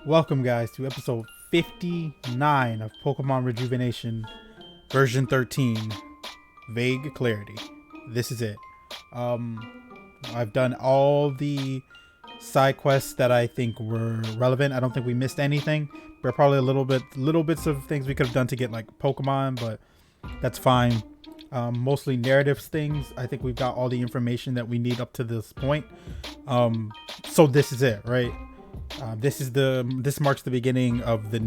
Welcome guys to episode 59 of Pokemon Rejuvenation version 13, Vague Clarity. This is it. I've done all the side quests that I think were relevant. I don't think we missed anything. There are probably little bits of things we could have done to get like Pokemon, but that's fine. Mostly narratives things. I think we've got all the information that we need up to this point. So this is it, right? This marks the beginning of the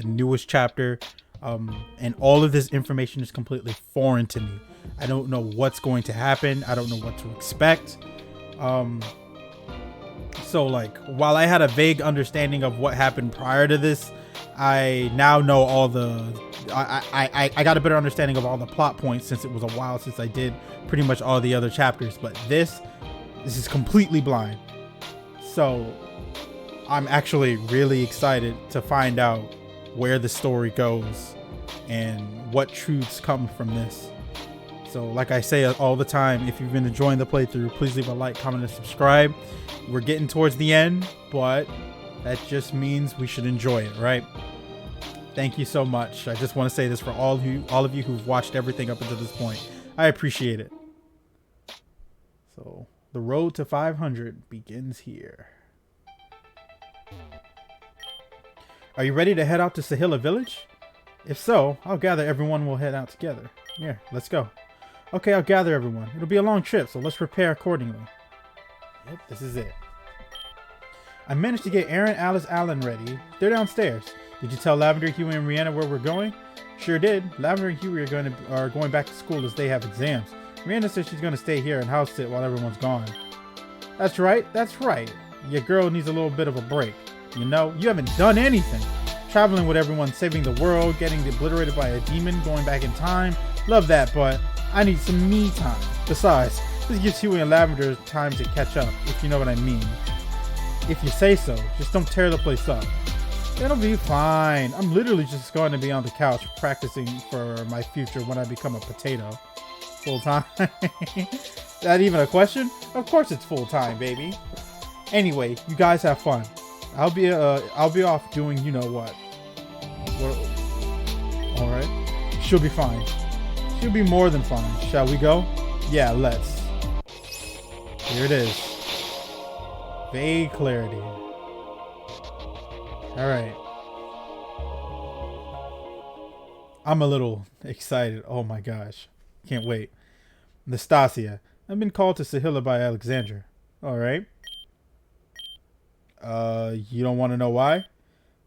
newest chapter, and all of this information is completely foreign to me. I don't know what's going to happen. I don't know what to expect. So like, while I had a vague understanding of what happened prior to this, I now know all the I got a better understanding of all the plot points since it was a while since I did pretty much all the other chapters. But this is completely blind. So I'm actually really excited to find out where the story goes and what truths come from this. So like I say all the time, if you've been enjoying the playthrough, please leave a like, comment, and subscribe. We're getting towards the end, but that just means we should enjoy it, right? Thank you so much. I just want to say this for all of you who've watched everything up until this point. I appreciate it. So the road to 500 begins here. Are you ready to head out to Sahila Village? If so, I'll gather everyone. We'll head out together. Here, let's go. Okay, I'll gather everyone. It'll be a long trip, so let's prepare accordingly. Yep, this is it. I managed to get Aaron, Alice, Alan ready. They're downstairs. Did you tell Lavender, Huey, and Rihanna where we're going? Sure did. Lavender and Huey are going back to school as they have exams. Rihanna says she's going to stay here and house sit while everyone's gone. That's right. That's right. Your girl needs a little bit of a break. You know, you haven't done anything. Traveling with everyone, saving the world, getting obliterated by a demon, going back in time. Love that, but I need some me time. Besides, this gives Huey and Lavender time to catch up, if you know what I mean. If you say so, just don't tear the place up. It'll be fine. I'm literally just going to be on the couch practicing for my future when I become a potato. Full time? That even a question? Of course it's full time, baby. Anyway, you guys have fun. I'll be off doing you know what. All right. She'll be fine. She'll be more than fine. Shall we go? Yeah, let's. Here it is. Vague clarity. All right. I'm a little excited. Oh my gosh. Can't wait. Nastasia. I've been called to Sahila by Alexandra. All right. You don't want to know why?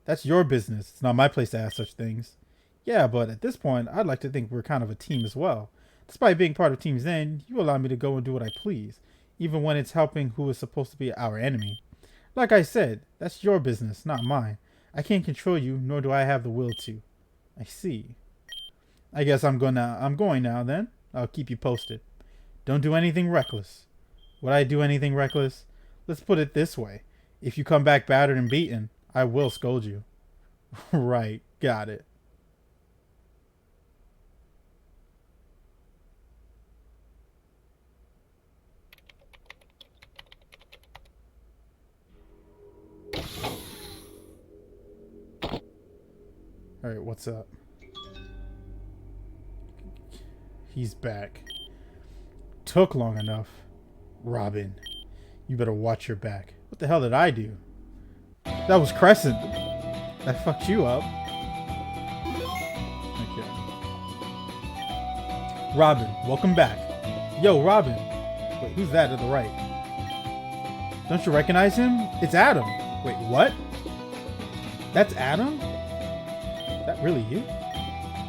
That's your business. It's not my place to ask such things. Yeah, but at this point, I'd like to think we're kind of a team as well. Despite being part of Team Zen, you allow me to go and do what I please, even when it's helping who is supposed to be our enemy. Like I said, that's your business, not mine. I can't control you, nor do I have the will to. I see. I guess I'm going now then. I'll keep you posted. Don't do anything reckless. Would I do anything reckless? Let's put it this way. If you come back battered and beaten, I will scold you. Right, got it. Alright, what's up? He's back. Took long enough. Robin, you better watch your back. What the hell did I do? That was Crescent. That fucked you up. Okay. Robin, welcome back. Yo, Robin. Wait, who's that to the right? Don't you recognize him? It's Adam. Wait, what? That's Adam? Is that really you?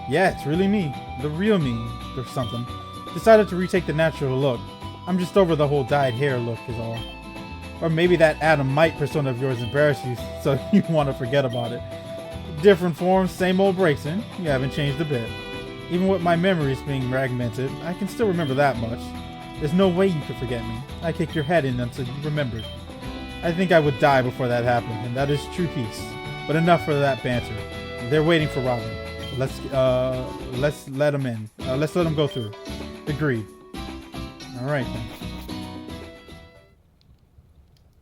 Yeah, it's really me. The real me, or something. Decided to retake the natural look. I'm just over the whole dyed hair look is all. Or maybe that Adam Mite persona of yours embarrassed you, so you want to forget about it. Different forms, same old Braixen. You haven't changed a bit. Even with my memories being fragmented, I can still remember that much. There's no way you could forget me. I kicked your head in until you remembered. I think I would die before that happened, and that is true peace. But enough for that banter. They're waiting for Robin. Let's let him in. Let's let him go through. Agreed. All right then.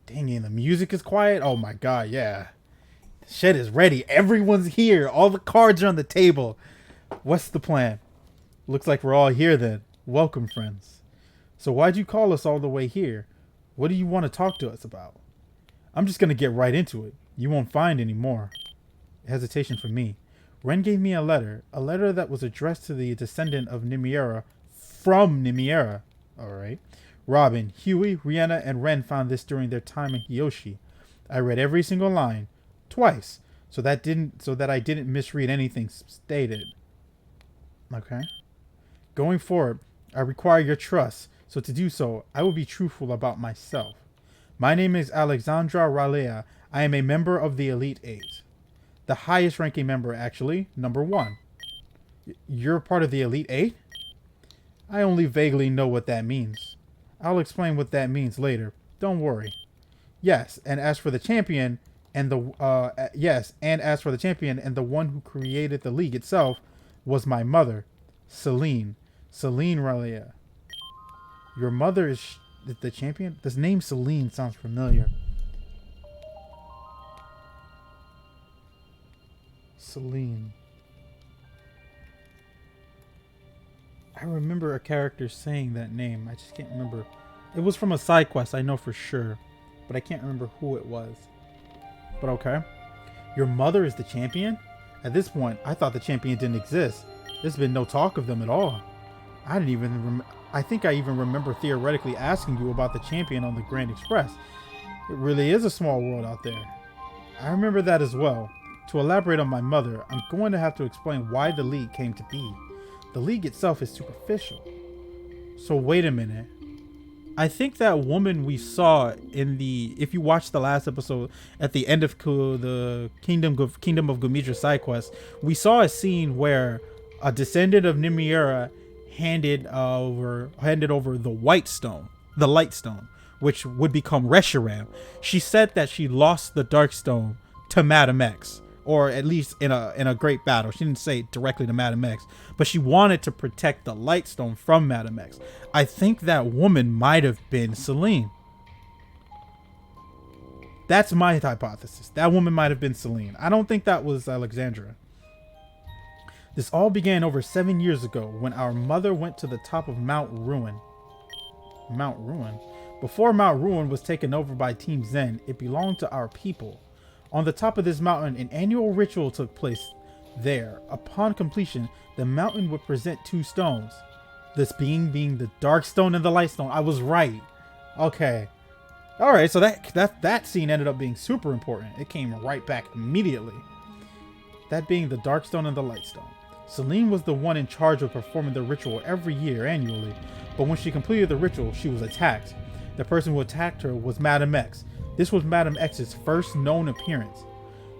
Dang it, the music is quiet. Oh my god, yeah. Shit is ready. Everyone's here. All the cards are on the table. What's the plan? Looks like we're all here then. Welcome, friends. So why'd you call us all the way here? What do you want to talk to us about? I'm just going to get right into it. You won't find any more. Hesitation for me. Ren gave me a letter that was addressed to the descendant of Nymiera from Nymiera. Alright. Robin, Huey, Rihanna, and Ren found this during their time in Hiyoshi. I read every single line, twice, so that I didn't misread anything stated. Okay. Going forward, I require your trust, so to do so, I will be truthful about myself. My name is Alexandra Ralea. I am a member of the Elite Eight. The highest ranking member, actually, number 1. You're part of the Elite Eight? I only vaguely know what that means. I'll explain what that means later. Don't worry. Yes, and as for the champion and the one who created the league itself was my mother, Celine Ralea. Your mother is the champion? This name Celine sounds familiar. Celine. I remember a character saying that name. I just can't remember. It was from a side quest, I know for sure. But I can't remember who it was. But okay. Your mother is the champion? At this point, I thought the champion didn't exist. There's been no talk of them at all. I think I even remember theoretically asking you about the champion on the Grand Express. It really is a small world out there. I remember that as well. To elaborate on my mother, I'm going to have to explain why the League came to be. The League itself is superficial. So wait a minute. I think that woman we saw if you watch the last episode at the end of the Kingdom of Gumidra side quest, we saw a scene where a descendant of Nymiera handed over the light stone, which would become Reshiram. She said that she lost the dark stone to Madam X, or at least in a great battle. She didn't say it directly to Madam X, but she wanted to protect the light stone from Madam X. I think that woman might have been Celine. That's my hypothesis. That woman might have been Celine. I don't think that was Alexandra. This all began over 7 years ago when our mother went to the top of Mount Ruin. Mount Ruin? Before Mount Ruin was taken over by Team Zen, it belonged to our people. On the top of this mountain, an annual ritual took place there. Upon completion, the mountain would present 2 stones. This being the dark stone and the light stone. I was right. Okay. Alright, so that scene ended up being super important. It came right back immediately. That being the dark stone and the light stone. Celine was the one in charge of performing the ritual every year annually, but when she completed the ritual, she was attacked. The person who attacked her was Madam X. This was Madam X's first known appearance.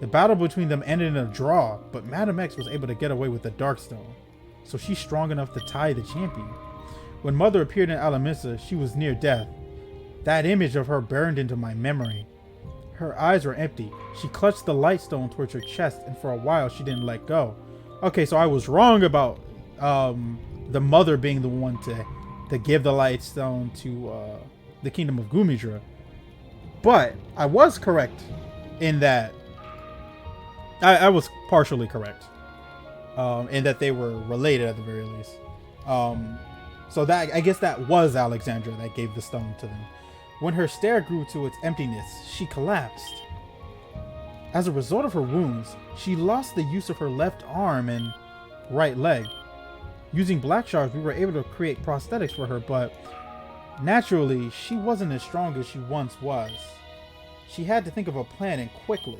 The battle between them ended in a draw, but Madam X was able to get away with the Darkstone, so she's strong enough to tie the champion. When Mother appeared in Alamissa, she was near death. That image of her burned into my memory. Her eyes were empty. She clutched the light stone towards her chest, and for a while she didn't let go. Okay, so I was wrong about the mother being the one to give the light stone to the Kingdom of Gumidra. But I was correct in that I was partially correct in that they were related at the very least. So that I guess that was Alexandra that gave the stone to them. When her stare grew to its emptiness, she collapsed. As a result of her wounds, she lost the use of her left arm and right leg. Using black shards, we were able to create prosthetics for her, but naturally, she wasn't as strong as she once was. She had to think of a plan, and quickly.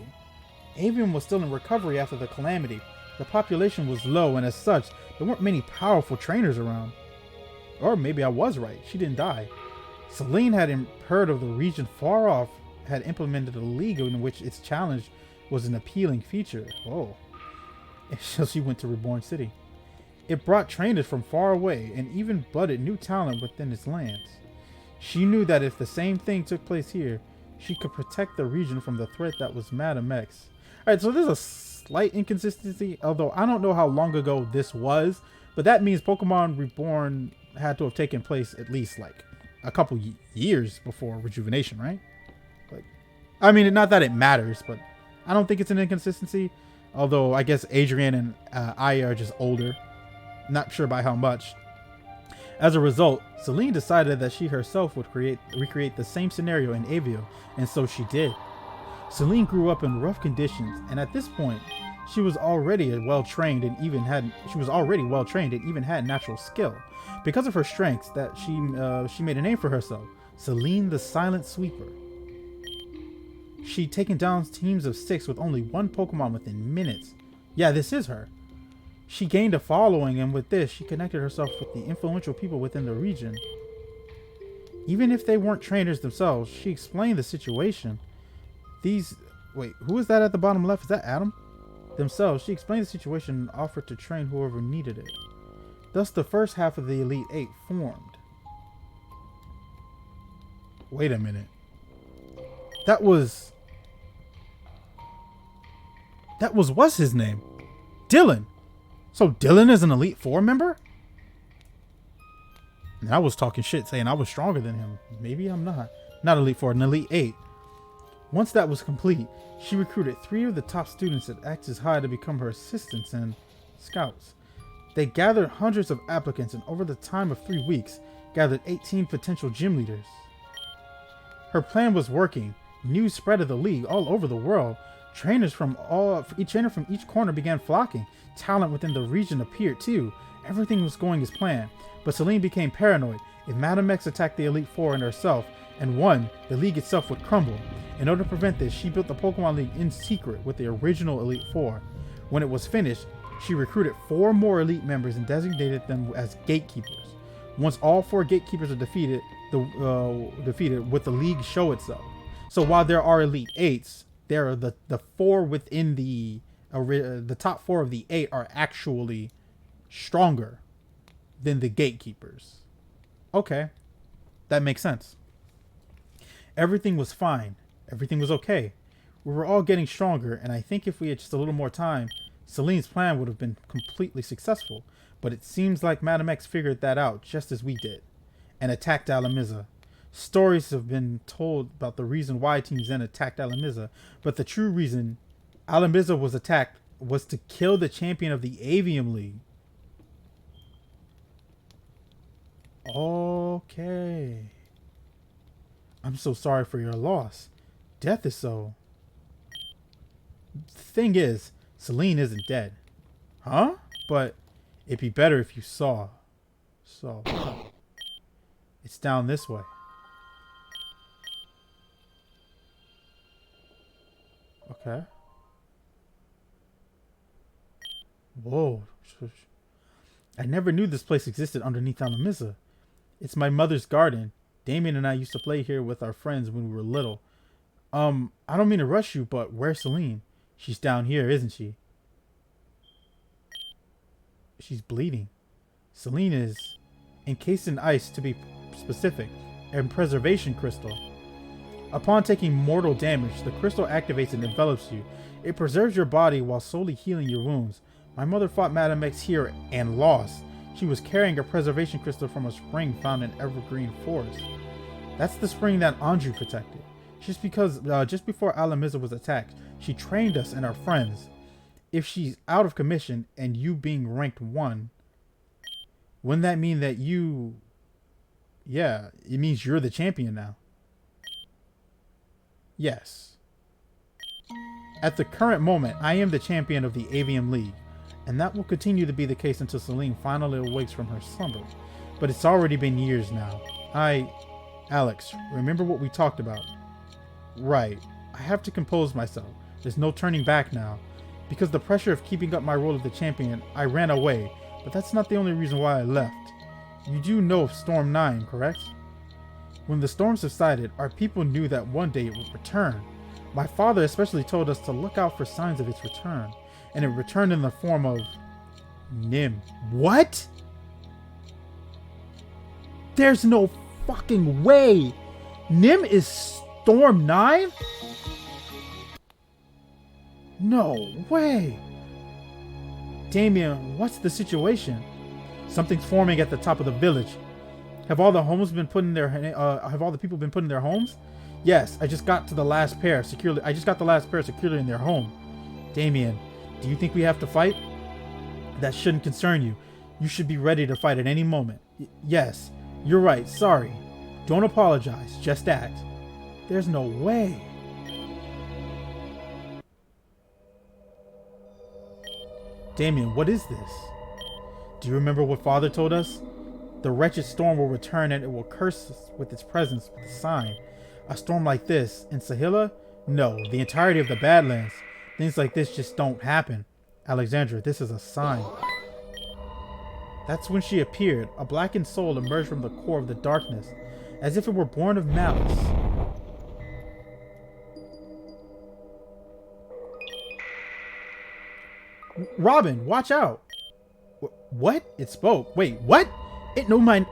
Avian was still in recovery after the calamity. The population was low, and as such, there weren't many powerful trainers around. Or maybe I was right. She didn't die. Celine had heard of the region far off, had implemented a league in which its challenge was an appealing feature. Whoa. Until she went to Reborn City. It brought trainers from far away and even budded new talent within its lands. She knew that if the same thing took place here, she could protect the region from the threat that was Madam X. Alright, so there's a slight inconsistency, although I don't know how long ago this was, but that means Pokemon Reborn had to have taken place at least like a couple years before Rejuvenation, right? Like, I mean, not that it matters, but I don't think it's an inconsistency. Although I guess Adrian and Aya are just older. Not sure by how much. As a result, Celine decided that she herself would recreate the same scenario in Avio, and so she did. Celine grew up in rough conditions, and at this point, she was already well trained and even had natural skill. Because of her strengths, that she made a name for herself, Celine the Silent Sweeper. She'd taken down teams of 6 with only one Pokemon within minutes. Yeah, this is her. She gained a following, and with this, she connected herself with the influential people within the region. Even if they weren't trainers themselves, she explained the situation. Wait, who is that at the bottom left? Is that Adam? Themselves, she explained the situation and offered to train whoever needed it. Thus, the first half of the Elite Eight formed. Wait a minute. What's his name? Dylan. So Dylan is an Elite Four member? And I was talking shit saying I was stronger than him. Maybe I'm not. Not Elite Four, an Elite Eight. Once that was complete, she recruited 3 of the top students at Axis High to become her assistants and scouts. They gathered hundreds of applicants and over the time of 3 weeks, gathered 18 potential gym leaders. Her plan was working. News spread of the league all over the world. Trainers from each corner began flocking. Talent within the region appeared too. Everything was going as planned. But Celine became paranoid. If Madame X attacked the Elite Four and herself and won, the league itself would crumble. In order to prevent this, she built the Pokemon League in secret with the original Elite Four. When it was finished, she recruited 4 more Elite members and designated them as gatekeepers. Once all 4 gatekeepers are defeated, with the league show itself. So while there are Elite Eights, there are the 4 within the top 4 of the 8 are actually stronger than the gatekeepers. Okay, that makes sense. Everything was fine. Everything was okay. We were all getting stronger, and I think if we had just a little more time, Celine's plan would have been completely successful. But it seems like Madame X figured that out just as we did, and attacked Alamiza. Stories have been told about the reason why Team Zen attacked Alamiza, but the true reason Alamiza was attacked was to kill the champion of the Avium League. Okay. I'm so sorry for your loss. Death is so... The thing is, Celine isn't dead. Huh? But it'd be better if you saw. So, it's down this way. Okay. Whoa. I never knew this place existed underneath Alamiza. It's my mother's garden. Damien and I used to play here with our friends when we were little. I don't mean to rush you, but where's Celine? She's down here, isn't she? She's bleeding. Celine is encased in ice, to be specific, and preservation crystal. Upon taking mortal damage, the crystal activates and envelops you. It preserves your body while slowly healing your wounds. My mother fought Madame X here and lost. She was carrying a preservation crystal from a spring found in Evergreen Forest. That's the spring that Andrew protected. Just before Alamiza was attacked, she trained us and our friends. If she's out of commission and you being ranked 1, wouldn't that mean that you... Yeah, it means you're the champion now. Yes. At the current moment, I am the champion of the Avium League, and that will continue to be the case until Celine finally awakes from her slumber. But it's already been years now. Alex, remember what we talked about? Right. I have to compose myself. There's no turning back now. Because the pressure of keeping up my role of the champion, I ran away, but that's not the only reason why I left. You do know of Storm 9, correct? When the storm subsided, our people knew that one day it would return. My father especially told us to look out for signs of its return, and it returned in the form of Nym. What? There's no fucking way! Nym is Storm 9? No way! Damien, what's the situation? Something's forming at the top of the village. Have all the people been put in their homes? Yes, I just got the last pair securely in their home. Damien, do you think we have to fight? That shouldn't concern you. You should be ready to fight at any moment. Yes, you're right. Sorry. Don't apologize. Just act. There's no way. Damien, what is this? Do you remember what Father told us? The wretched storm will return and it will curse us with its presence with a sign. A storm like this in Sahila? No, the entirety of the Badlands. Things like this just don't happen. Alexandra, this is a sign. That's when she appeared. A blackened soul emerged from the core of the darkness, as if it were born of malice. Robin, watch out! What? It spoke. Wait, what?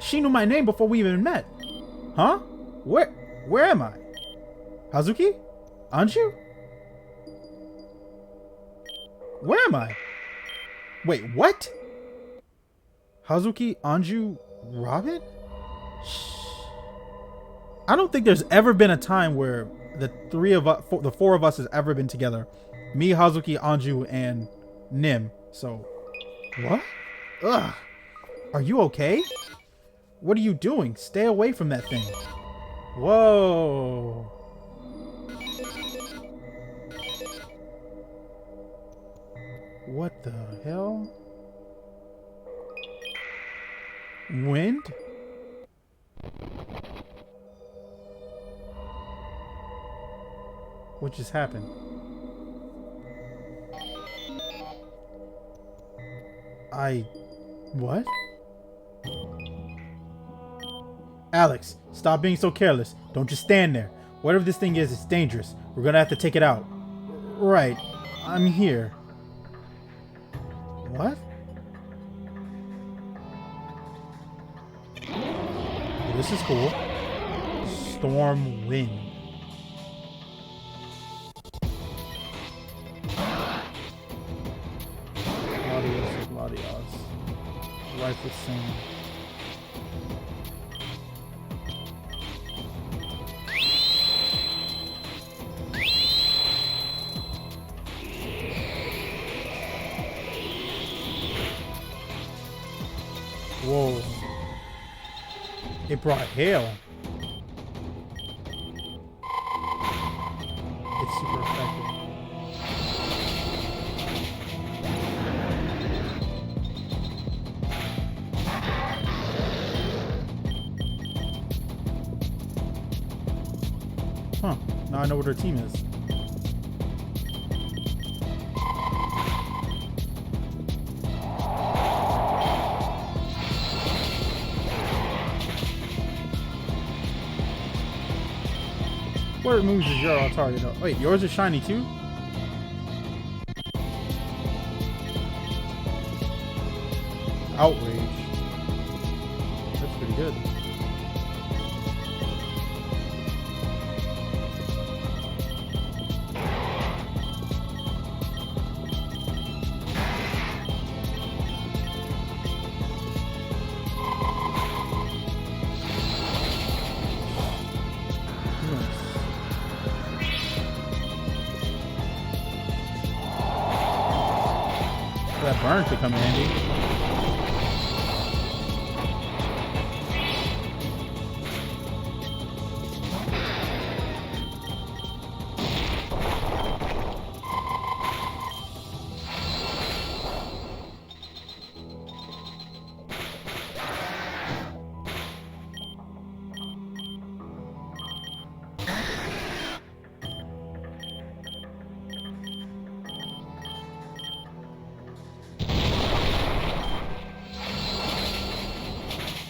She knew my name before we even met. Huh? Where am I? Hazuki? Anju? Where am I? Wait, what? Hazuki, Anju, Robin? Shh. I don't think there's ever been a time where the four of us has ever been together. Me, Hazuki, Anju, and Nim. So, what? Ugh. Are you okay? What are you doing? Stay away from that thing. Whoa. What the hell? Wind? What just happened? What? Alex, stop being so careless. Don't just stand there. Whatever this thing is, it's dangerous. We're gonna have to take it out. Right. I'm here. What? This is cool. Storm wind. Gladios. Life with sand. Whoa. It brought hail. It's super effective. Huh. Now I know what her team is. What moves is your target? Oh, wait, yours is shiny too? Outrage. That's pretty good. That burn could come in handy.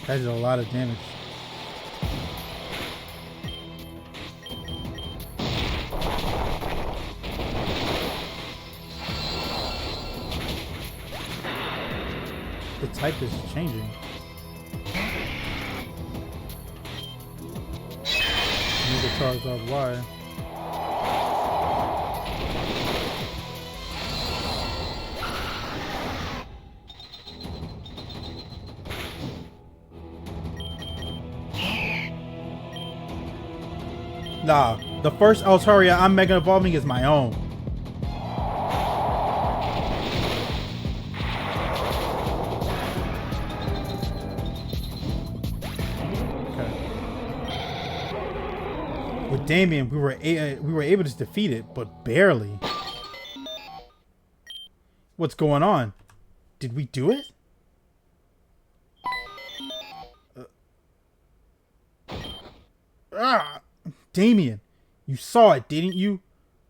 That did a lot of damage. The type is changing. Need to charge off Y. Nah, the first Altaria I'm Mega Evolving is my own. Okay. With Damien, we were able to defeat it, but barely. What's going on? Did we do it? Damien, you saw it, didn't you?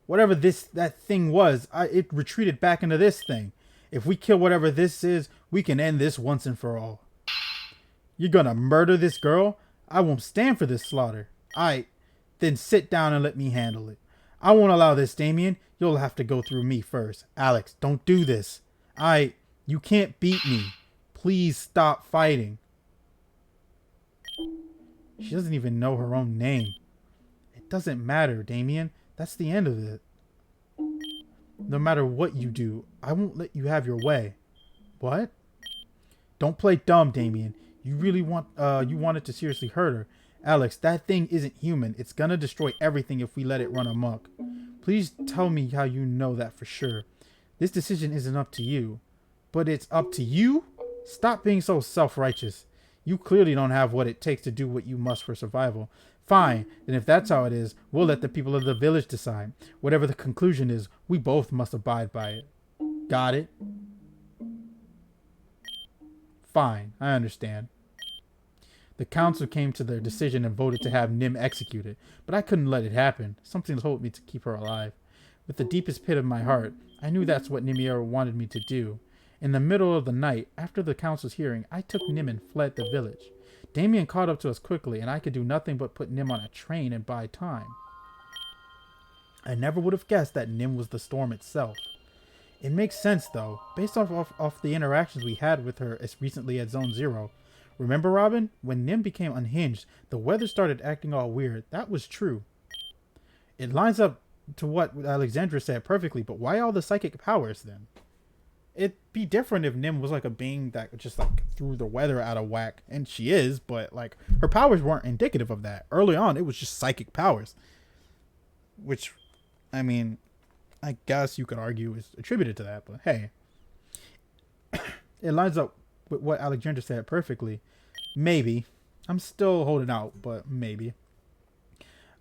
Whatever that thing was, it retreated back into this thing. If we kill whatever this is, we can end this once and for all. You're gonna murder this girl? I won't stand for this slaughter. Then sit down and let me handle it. I won't allow this, Damien. You'll have to go through me first. Alex, don't do this. You can't beat me. Please stop fighting. She doesn't even know her own name. It doesn't matter, Damien. That's the end of it. No matter what you do, I won't let you have your way. What? Don't play dumb, Damien. You really wanted to seriously hurt her. Alex, that thing isn't human. It's gonna destroy everything if we let it run amok. Please tell me how you know that for sure. This decision isn't up to you. But it's up to you? Stop being so self-righteous. You clearly don't have what it takes to do what you must for survival. Fine, then if that's how it is, we'll let the people of the village decide. Whatever the conclusion is, we both must abide by it. Got it? Fine, I understand. The council came to their decision and voted to have Nym executed, but I couldn't let it happen. Something told me to keep her alive. With the deepest pit of my heart, I knew that's what Nymiera wanted me to do. In the middle of the night, after the council's hearing, I took Nym and fled the village. Damien caught up to us quickly, and I could do nothing but put Nym on a train and buy time. I never would have guessed that Nym was the storm itself. It makes sense, though, based off the interactions we had with her as recently as Zone 0. Remember, Robin? When Nym became unhinged, the weather started acting all weird. That was true. It lines up to what Alexandra said perfectly, but why all the psychic powers, then? It'd be different if Nym was like a being that just like threw the weather out of whack, and she is, but like her powers weren't indicative of that. Early on, it was just psychic powers, which, I mean, I guess you could argue is attributed to that, but hey, it lines up with what Alexandra said perfectly. Maybe. I'm still holding out, but maybe.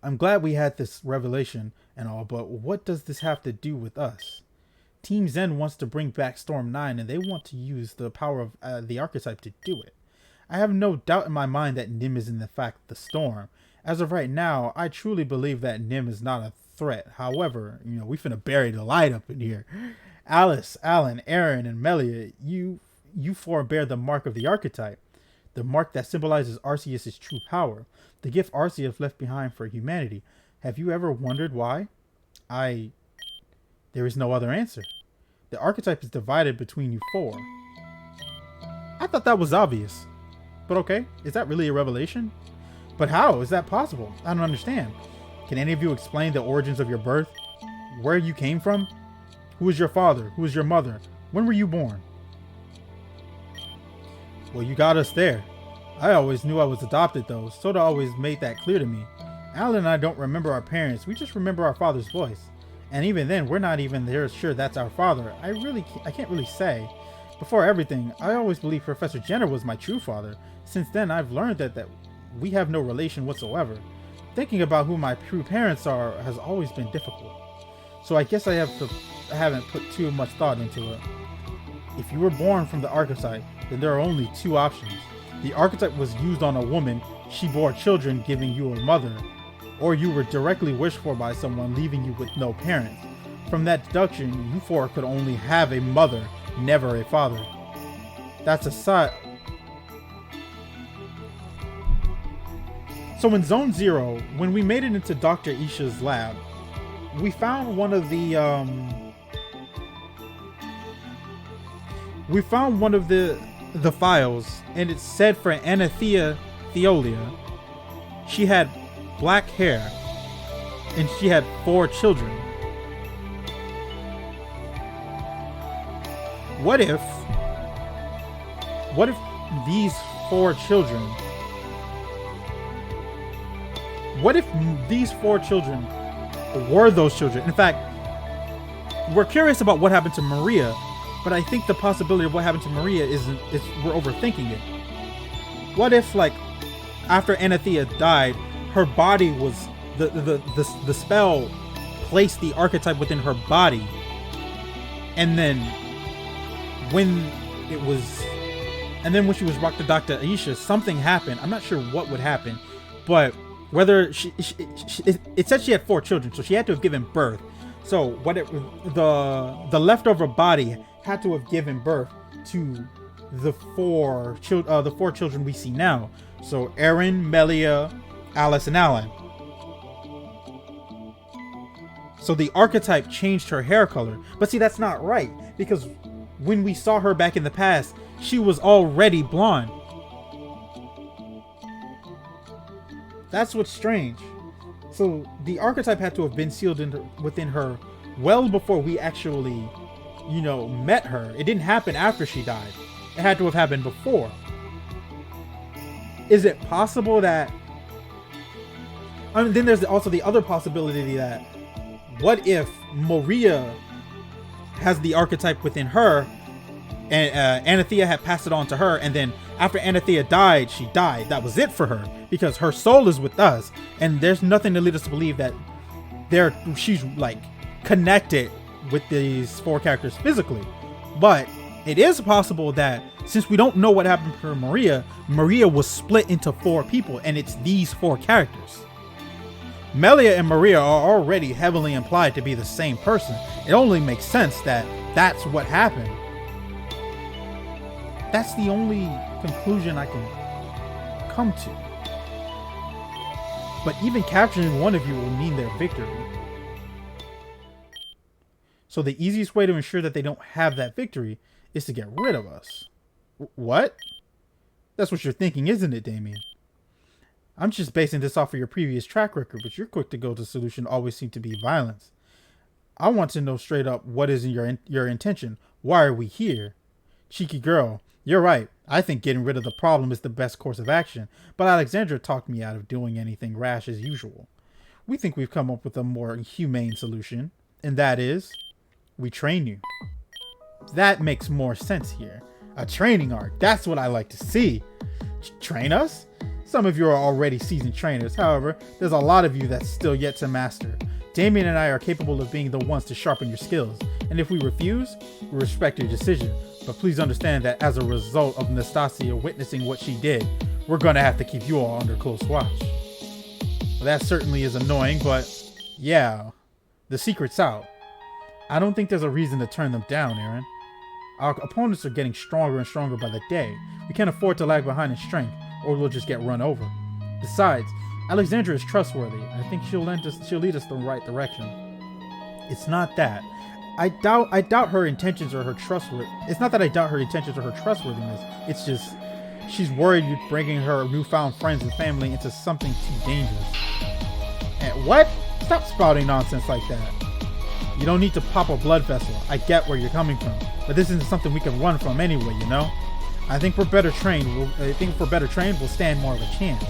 I'm glad we had this revelation and all, but what does this have to do with us? Team Zen wants to bring back Storm 9, and they want to use the power of the archetype to do it. I have no doubt in my mind that Nym is in fact the Storm. As of right now, I truly believe that Nym is not a threat. However, we finna bury the light up in here. Alice, Alan, Aaron, and Melia, you four bear the mark of the archetype. The mark that symbolizes Arceus' true power. The gift Arceus left behind for humanity. Have you ever wondered why? There is no other answer. The archetype is divided between you four. I thought that was obvious. But okay, is that really a revelation? But how is that possible? I don't understand. Can any of you explain the origins of your birth? Where you came from? Who is your father? Who is your mother? When were you born? Well, you got us there. I always knew I was adopted though. Soda always made that clear to me. Alan and I don't remember our parents. We just remember our father's voice. And even then, we're not even there sure that's our father. I can't really say. Before everything, I always believed Professor Jenner was my true father. Since then, I've learned that we have no relation whatsoever. Thinking about who my true parents are has always been difficult. So I guess I haven't put too much thought into it. If you were born from the archetype, then there are only two options. The archetype was used on a woman, she bore children giving you a mother, or you were directly wished for by someone leaving you with no parents. From that deduction, you four could only have a mother, never a father. That's a side. So in Zone 0, when we made it into Dr. Isha's lab, we found one of the files, and it said for Anathea Theolia, she had black hair, and she had 4 children. What if these 4 children What if these 4 children were those children? In fact, we're curious about what happened to Maria, but I think the possibility of what happened to Maria is we're overthinking it. What if, like, after Anthea died, her body was the spell placed the archetype within her body, and then when she was brought to Dr. Aisha, something happened. I'm not sure what would happen, but whether it said she had 4 children, so she had to have given birth. So the leftover body had to have given birth to the 4 children we see now. So Aaron, Melia, Alice, and Alan. So the archetype changed her hair color. But see, that's not right, because when we saw her back in the past, she was already blonde. That's what's strange. So the archetype had to have been sealed within her well before we actually, met her. It didn't happen after she died. It had to have happened before. Is it possible that... then there's also the other possibility that, what if Maria has the archetype within her, and Anthea had passed it on to her, and then after Anthea died, she died. That was it for her, because her soul is with us, and there's nothing to lead us to believe that she's like connected with these 4 characters physically. But it is possible that since we don't know what happened to Maria was split into 4 people, and it's these 4 characters. Melia and Maria are already heavily implied to be the same person. It only makes sense that that's what happened. That's the only conclusion I can come to. But even capturing one of you will mean their victory. So the easiest way to ensure that they don't have that victory is to get rid of us. What? That's what you're thinking, isn't it, Damien? I'm just basing this off of your previous track record, but your quick to go to solution always seemed to be violence. I want to know straight up, what is your intention? Why are we here? Cheeky girl, you're right. I think getting rid of the problem is the best course of action, but Alexandra talked me out of doing anything rash as usual. We think we've come up with a more humane solution, and that is, we train you. That makes more sense here. A training arc, that's what I like to see. Train us? Some of you are already seasoned trainers. However, there's a lot of you that's still yet to master. Damien and I are capable of being the ones to sharpen your skills. And if we refuse, we respect your decision. But please understand that as a result of Nastasia witnessing what she did, we're going to have to keep you all under close watch. Well, that certainly is annoying, but yeah, the secret's out. I don't think there's a reason to turn them down, Aaron. Our opponents are getting stronger and stronger by the day. We can't afford to lag behind in strength, or we'll just get run over. Besides, Alexandra is trustworthy. I think she'll lead us the right direction. It's not that. I doubt her intentions or her trustworthiness. It's not that I doubt her intentions or her trustworthiness. It's just she's worried you're bringing her newfound friends and family into something too dangerous. And what? Stop spouting nonsense like that. You don't need to pop a blood vessel. I get where you're coming from, but this isn't something we can run from anyway, you know? I think we're better trained. We'll stand more of a chance.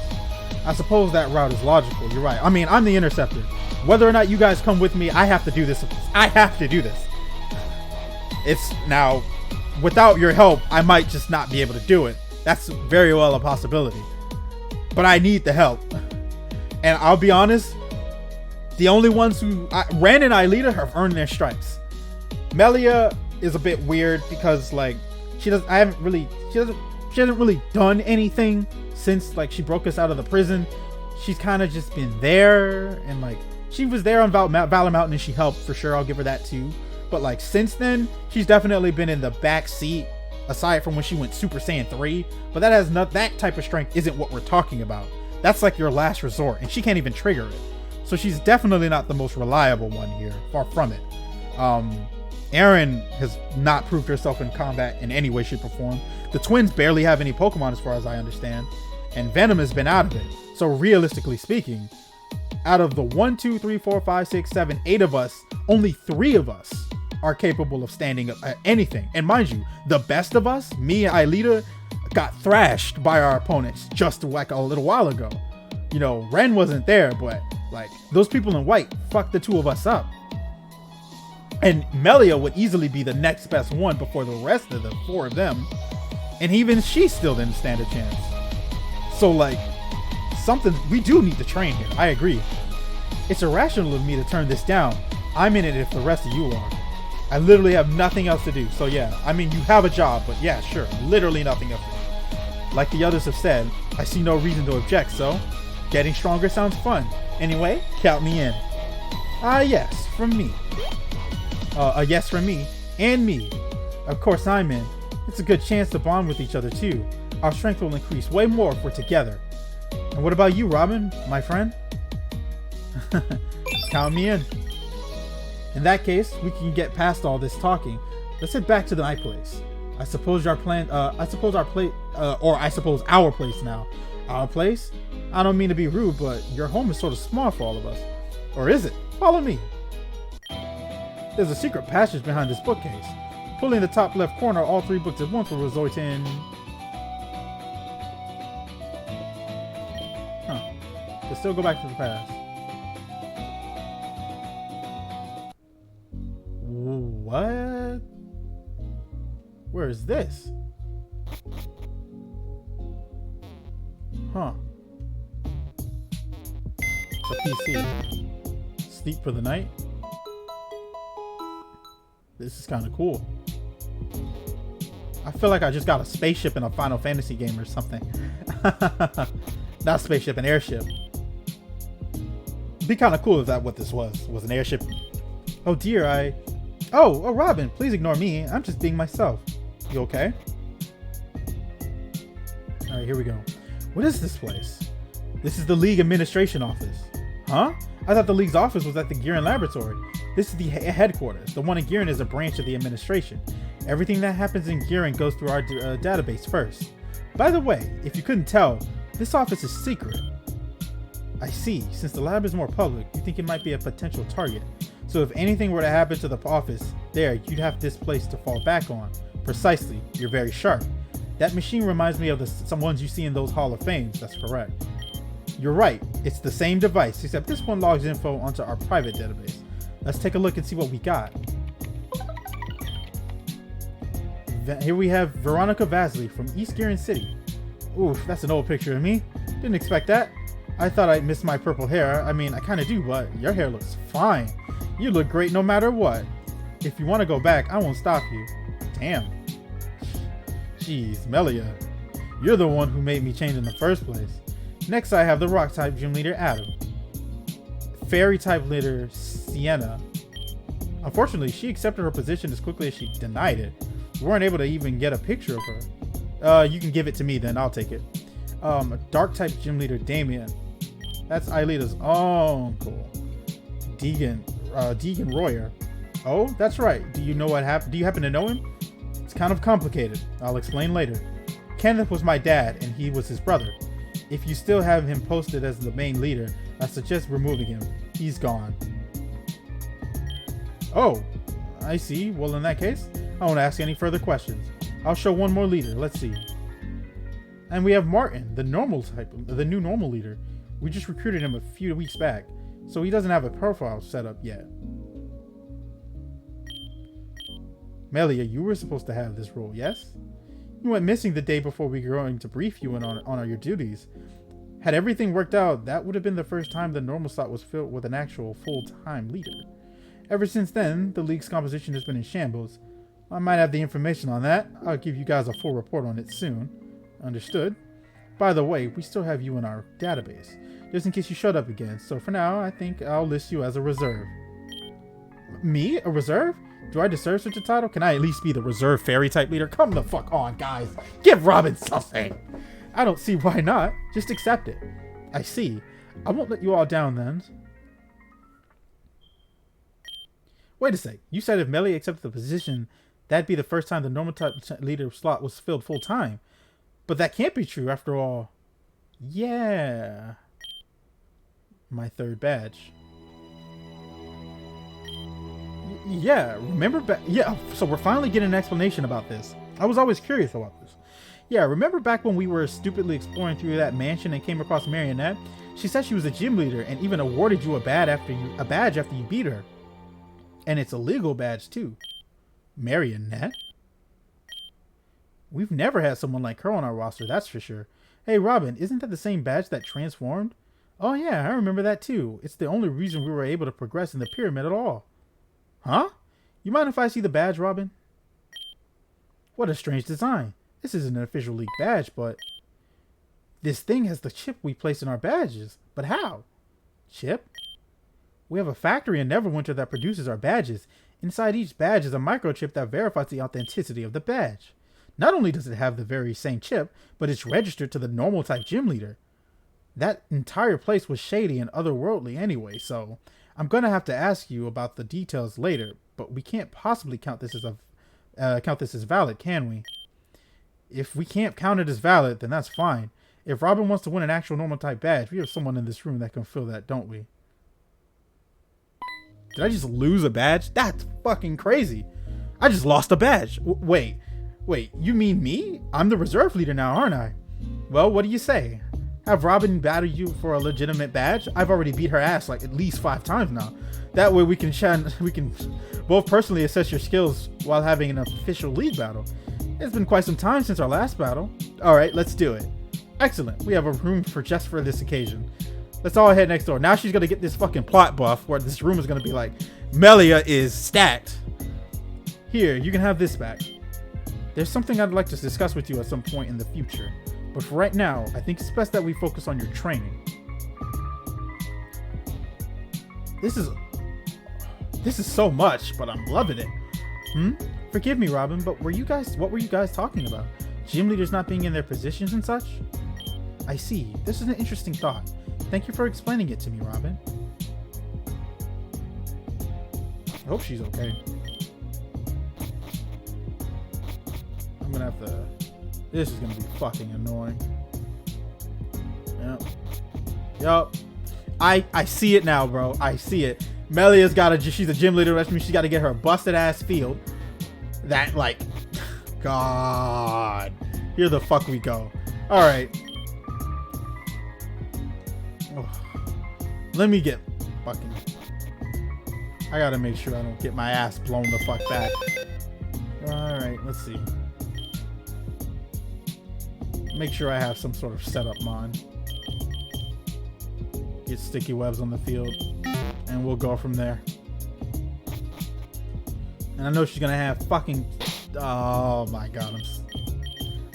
I suppose that route is logical. You're right. I mean, I'm the interceptor. Whether or not you guys come with me, I have to do this. I have to do this. It's now, without your help, I might just not be able to do it. That's very well a possibility. But I need the help. And I'll be honest, the only ones Ran and Aelita have earned their stripes. Melia is a bit weird because she hasn't really done anything since she broke us out of the prison. She's kind of just been there, and she was there on Valor Mountain and she helped for sure. I'll give her that too. But since then, she's definitely been in the back seat, aside from when she went Super Saiyan 3. But that type of strength isn't what we're talking about. That's your last resort, and she can't even trigger it. So she's definitely not the most reliable one here. Far from it. Aaron has not proved herself in combat in any way, shape, or form. The twins barely have any Pokemon as far as I understand. And Venom has been out of it. So realistically speaking, out of the 1, 2, 3, 4, 5, 6, 7, 8 of us, only 3 of us are capable of standing up at anything. And mind you, the best of us, me and Aelita, got thrashed by our opponents just a little while ago. You know, Ren wasn't there, but like those people in white fucked the two of us up. And Melia would easily be the next best one before the rest of the four of them. And even she still didn't stand a chance. So like, we do need to train here. I agree. It's irrational of me to turn this down. I'm in it if the rest of you are. I literally have nothing else to do. So yeah, I mean, you have a job, but yeah, sure. Literally nothing else to do. Like the others have said, I see no reason to object, so getting stronger sounds fun. Anyway, count me in. Yes, from me. A yes from me, and me. Of course I'm in. It's a good chance to bond with each other too. Our strength will increase way more if we're together. And what about you, Robin, my friend? Count me in. In that case, we can get past all this talking. Let's head back to my place. I suppose our place now. Our place? I don't mean to be rude, but your home is sort of small for all of us. Or is it? Follow me. There's a secret passage behind this bookcase. Pulling the top left corner, all three books at once will result in... Let's still go back to the past. What? Where is this? Huh. It's a PC. Sleep for the night? This is kind of cool. I feel like I just got a spaceship in a Final Fantasy game or something. Not spaceship, an airship. It'd be kind of cool if that what this was an airship. Oh dear, Oh, Robin, please ignore me. I'm just being myself. You okay? Alright, here we go. What is this place? This is the League Administration Office. Huh? I thought the League's office was at the Giran Laboratory. This is the headquarters. The one in Giran is a branch of the administration. Everything that happens in Giran goes through our database first. By the way, if you couldn't tell, this office is secret. I see. Since the lab is more public, you think it might be a potential target. So if anything were to happen to the office there, you'd have this place to fall back on. Precisely. You're very sharp. That machine reminds me of some ones you see in those Hall of Fames. That's correct. You're right. It's the same device, except this one logs info onto our private database. Let's take a look and see what we got. Here we have Veronica Vasley from East Giran City. Oof, that's an old picture of me. Didn't expect that. I thought I'd miss my purple hair. I mean, I kind of do, but your hair looks fine. You look great no matter what. If you want to go back, I won't stop you. Damn. Jeez, Melia. You're the one who made me change in the first place. Next, I have the Rock-type gym leader, Adam. Fairy-type leader, Sienna. Unfortunately, she accepted her position as quickly as she denied it. We weren't able to even get a picture of her. You can give it to me then, I'll take it. Dark-type gym leader, Damien. That's Aelita's uncle. Deegan Royer. Oh, that's right. Do you know what happened? Do you happen to know him? It's kind of complicated. I'll explain later. Kenneth was my dad, and he was his brother. If you still have him posted as the main leader, I suggest removing him. He's gone. Oh, I see. Well, in that case, I won't ask any further questions. I'll show one more leader. Let's see. And we have Martin, the new normal leader. We just recruited him a few weeks back, so he doesn't have a profile set up yet. Melia, you were supposed to have this role, yes? You went missing the day before we were going to brief you on your duties. Had everything worked out, that would have been the first time the normal slot was filled with an actual full-time leader. Ever since then, the League's composition has been in shambles. I might have the information on that. I'll give you guys a full report on it soon. Understood? By the way, we still have you in our database, just in case you showed up again. So for now, I think I'll list you as a reserve. Me? A reserve? Do I deserve such a title? Can I at least be the reserve fairy type leader? Come the fuck on, guys. Give Robin something. I don't see why not. Just accept it. I see. I won't let you all down then. Wait a sec. You said if Melia accepted the position, that'd be the first time the normal type leader slot was filled full time. But that can't be true after all. Yeah. My third badge. Yeah, remember back... Yeah, so we're finally getting an explanation about this. I was always curious about this. Yeah, remember back when we were stupidly exploring through that mansion and came across Marionette? She said she was a gym leader and even awarded you a badge after you beat her. And it's a legal badge too. Marionette? We've never had someone like her on our roster, that's for sure. Hey Robin, isn't that the same badge that transformed? Oh yeah, I remember that too. It's the only reason we were able to progress in the pyramid at all. Huh? You mind if I see the badge, Robin? What a strange design. This isn't an official league badge, but... This thing has the chip we place in our badges. But how? Chip? We have a factory in Neverwinter that produces our badges. Inside each badge is a microchip that verifies the authenticity of the badge. Not only does it have the very same chip, but it's registered to the normal type gym leader. That entire place was shady and otherworldly anyway, so I'm gonna have to ask you about the details later, but we can't possibly count this as valid, can we? If we can't count it as valid, then that's fine. If Robin wants to win an actual normal type badge, we have someone in this room that can fill that, don't we? Did I just lose a badge? That's fucking crazy. I just lost a badge. Wait, you mean me? I'm the reserve leader now, aren't I? Well, what do you say? Have Robin battle you for a legitimate badge? I've already beat her ass like at least 5 times now. That way we can both personally assess your skills while having an official league battle. It's been quite some time since our last battle. Alright, let's do it. Excellent. We have a room just for this occasion. Let's all head next door. Now she's gonna get this fucking plot buff where this room is gonna be like, Melia is stacked. Here, you can have this back. There's something I'd like to discuss with you at some point in the future. But for right now, I think it's best that we focus on your training. This is so much, but I'm loving it. Forgive me, Robin, but what were you guys talking about? Gym leaders not being in their positions and such? I see. This is an interesting thought. Thank you for explaining it to me, Robin. I hope she's okay. I'm gonna have to... This is gonna be fucking annoying. Yep. I see it now, bro. I see it. Melia's she's a gym leader. That means she's got to get her busted ass field. That, like... God. Here the fuck we go. Alright. Let me get fucking... I gotta make sure I don't get my ass blown the fuck back. Alright, let's see. Make sure I have some sort of setup mod. Get sticky webs on the field. And we'll go from there. And I know she's gonna have fucking... Oh my god.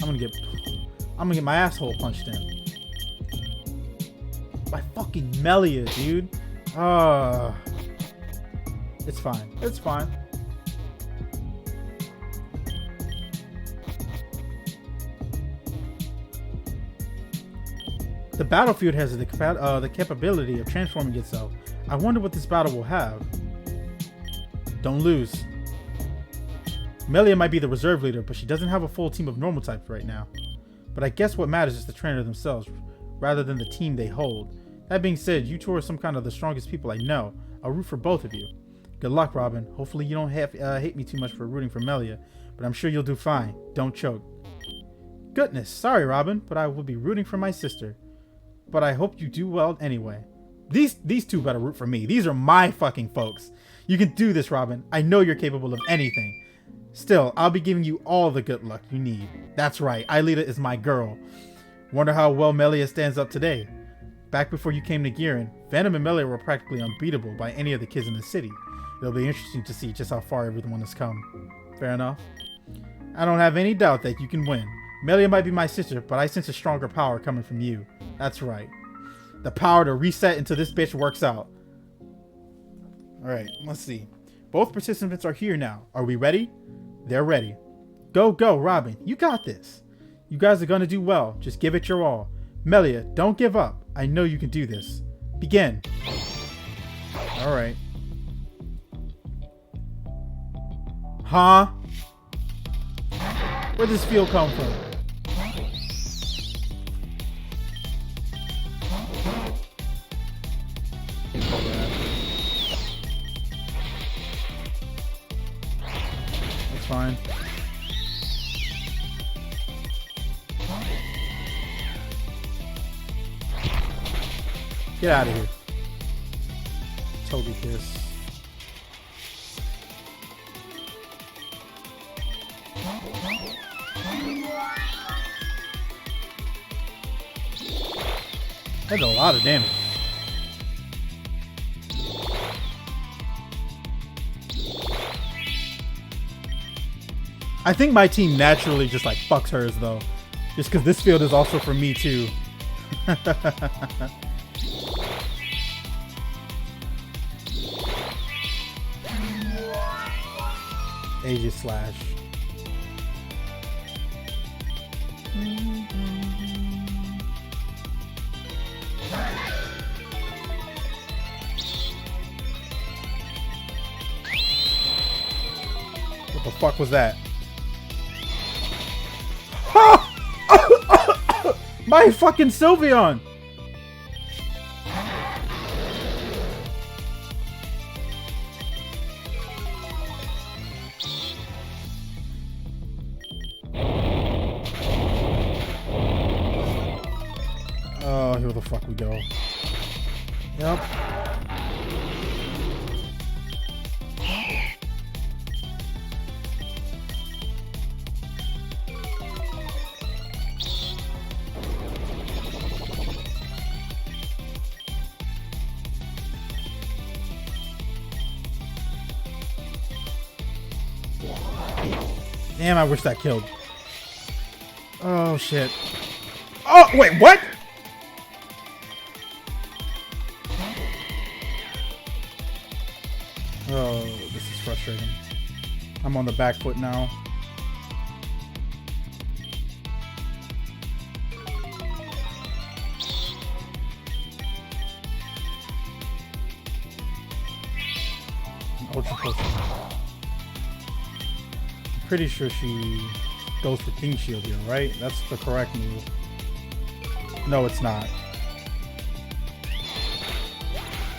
I'm gonna get my asshole punched in. By fucking Melia, dude. It's fine. It's fine. The battlefield has the capability of transforming itself. I wonder what this battle will have. Don't lose. Melia might be the reserve leader, but she doesn't have a full team of normal types right now. But I guess what matters is the trainer themselves, rather than the team they hold. That being said, you two are some kind of the strongest people I know. I'll root for both of you. Good luck, Robin. Hopefully you don't hate me too much for rooting for Melia, but I'm sure you'll do fine. Don't choke. Goodness, sorry, Robin, but I will be rooting for my sister. But I hope you do well anyway. These two better root for me. These are my fucking folks. You can do this, Robin. I know you're capable of anything. Still, I'll be giving you all the good luck you need. That's right, Aelita is my girl. Wonder how well Melia stands up today. Back before you came to Giran, Venom and Melia were practically unbeatable by any of the kids in the city. It'll be interesting to see just how far everyone has come. Fair enough. I don't have any doubt that you can win. Melia might be my sister, but I sense a stronger power coming from you. That's right. The power to reset until this bitch works out. Alright, let's see. Both participants are here now. Are we ready? They're ready. Go, Robin. You got this. You guys are gonna do well. Just give it your all. Melia, don't give up. I know you can do this. Begin. Alright. Huh? Where'd this field come from? That's fine. Get out of here. Togekiss. That's a lot of damage. I think my team naturally just like fucks hers though. Just because this field is also for me too. Aegis Slash. What the fuck was that? My fucking Sylveon! Oh, here the fuck we go. Yep. Damn, I wish that killed. Oh, shit. Oh, wait, what? Oh, this is frustrating. I'm on the back foot now. Ultra Potion. Pretty sure she goes for King Shield here, right? That's the correct move. No, it's not.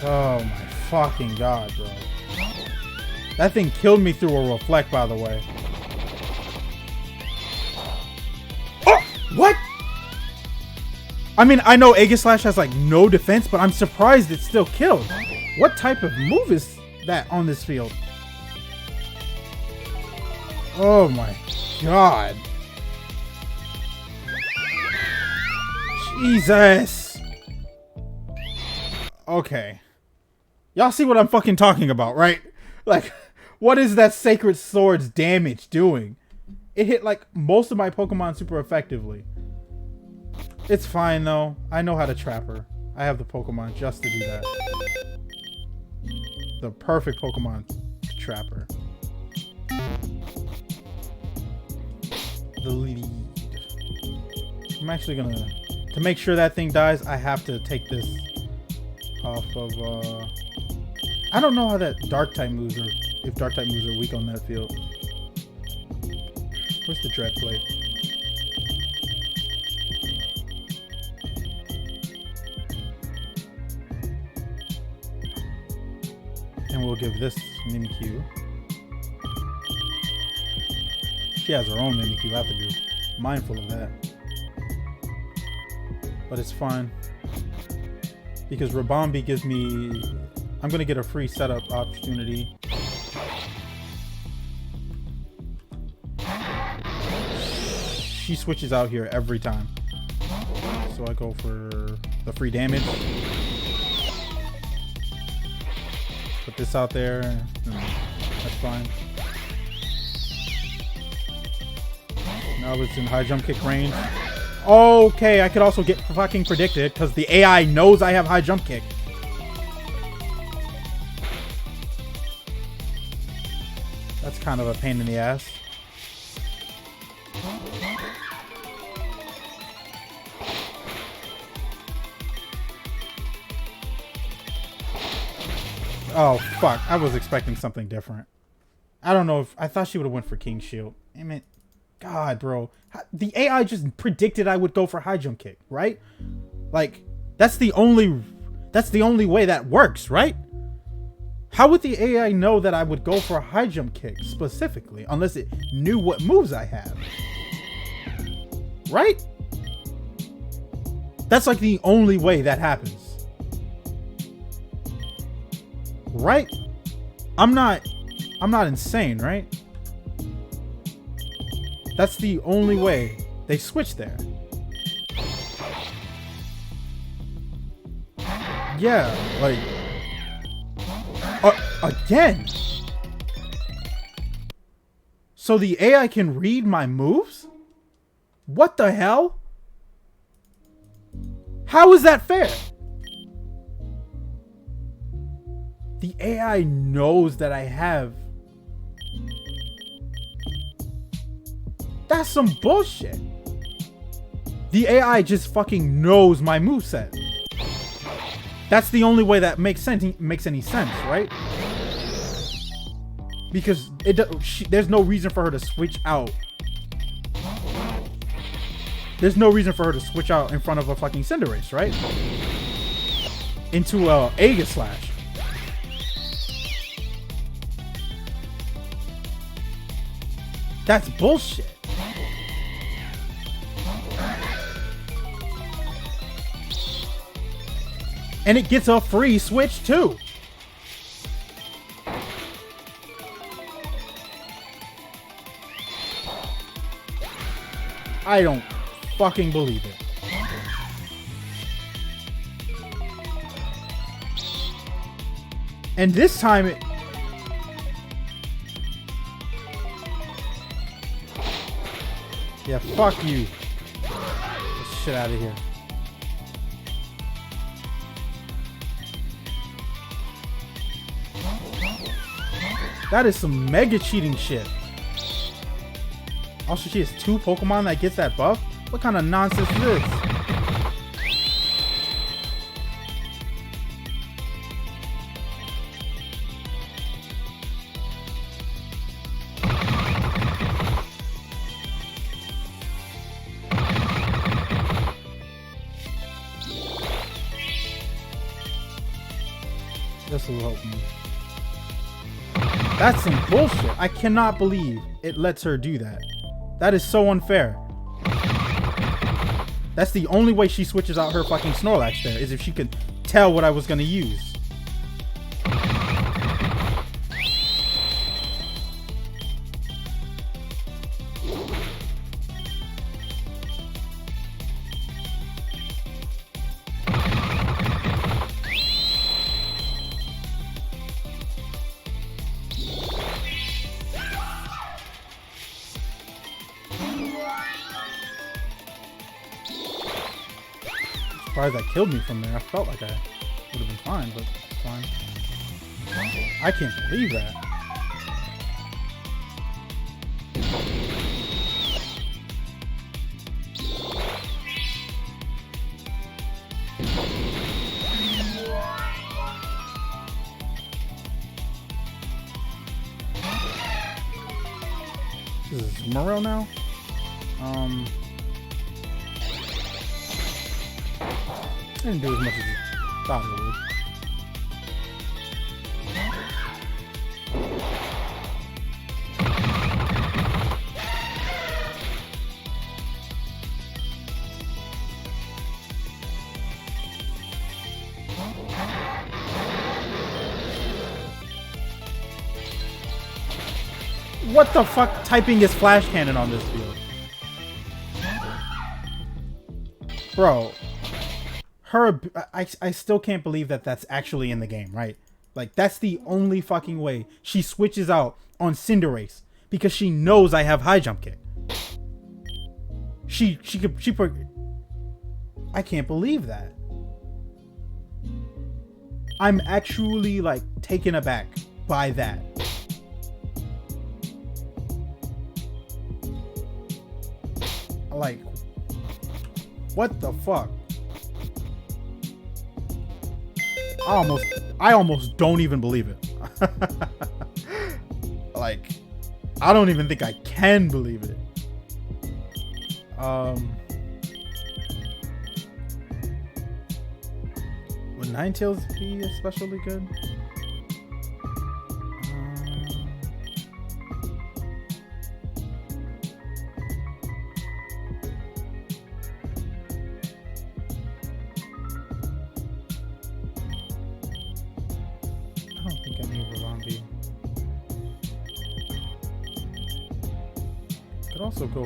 Oh my fucking god, bro. That thing killed me through a reflect, by the way. Oh! What? I mean, I know Aegis Slash has like no defense, but I'm surprised it still killed. What type of move is that on this field? Oh my god. Jesus. Okay. Y'all see what I'm fucking talking about, right? Like, what is that Sacred Sword's damage doing? It hit like most of my Pokemon super effectively. It's fine though. I know how to trap her. I have the Pokemon just to do that. The perfect Pokemon to trap her. The lead. I'm actually gonna, to make sure that thing dies, I have to take this off of, I don't know how that dark type moves are, if dark type moves are weak on that field. Where's the Dread Plate? And we'll give this Mimikyu. She has her own Mimikyu, I have to be mindful of that. But it's fine. Because Rabombi gives me... I'm going to get a free setup opportunity. She switches out here every time. So I go for the free damage. Put this out there. That's fine. Now it's in high jump kick range. Okay, I could also get fucking predicted because the AI knows I have high jump kick. That's kind of a pain in the ass. Oh, fuck. I was expecting something different. I don't know if... I thought she would have went for King Shield. Damn it. God, bro. The AI just predicted I would go for high jump kick, right? Like, that's the only way that works, right? How would the AI know that I would go for a high jump kick specifically, unless it knew what moves I have? Right? That's like the only way that happens. Right? I'm not insane, right? That's the only way they switch there. Yeah, like again. So the AI can read my moves? What the hell? How is that fair? The AI knows that I have. That's some bullshit. The AI just fucking knows my moveset. That's the only way that makes any sense, right? Because there's no reason for her to switch out. There's no reason for her to switch out in front of a fucking Cinderace, right? Into a Aegislash. That's bullshit. And it gets a free switch too. I don't fucking believe it. And this time it... Yeah, fuck you. Get this shit out of here. That is some mega cheating shit. Also, she has 2 Pokemon that gets that buff? What kind of nonsense is this? This will help me. That's some bullshit. I cannot believe it lets her do that. That is so unfair. That's the only way she switches out her fucking Snorlax there, is if she could tell what I was gonna use. Surprised that killed me from there. I felt like I would have been fine, but it's fine. I can't believe that. This is Morel now? Didn't do as much as I thought it would. What the fuck typing is Flash Cannon on this field? Bro. I still can't believe that that's actually in the game, right? Like, that's the only fucking way she switches out on Cinderace, because she knows I have high jump kick. I can't believe that. I'm actually, like, taken aback by that. Like, what the fuck? I almost don't even believe it. Like, I don't even think I can believe it. Would Ninetales be especially good? I don't think Could also go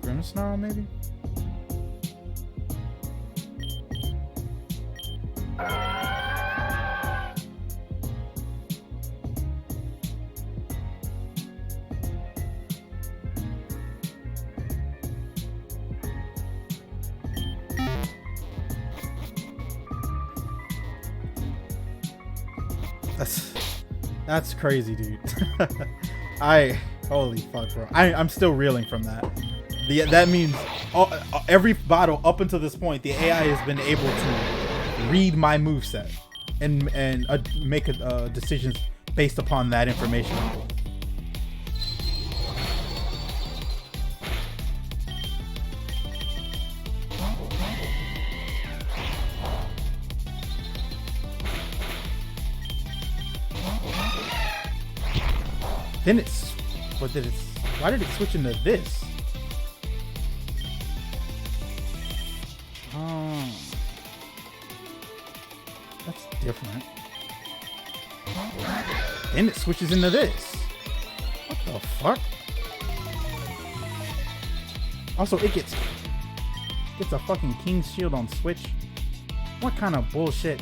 Grimmsnarl, maybe? That's crazy, dude. Holy fuck, bro. I'm still reeling from that. That means every battle up until this point, the AI has been able to read my moveset and make decisions based upon that information. Then why did it switch into this? That's different. Then it switches into this. What the fuck? Also, it gets a fucking King's Shield on Switch. What kind of bullshit?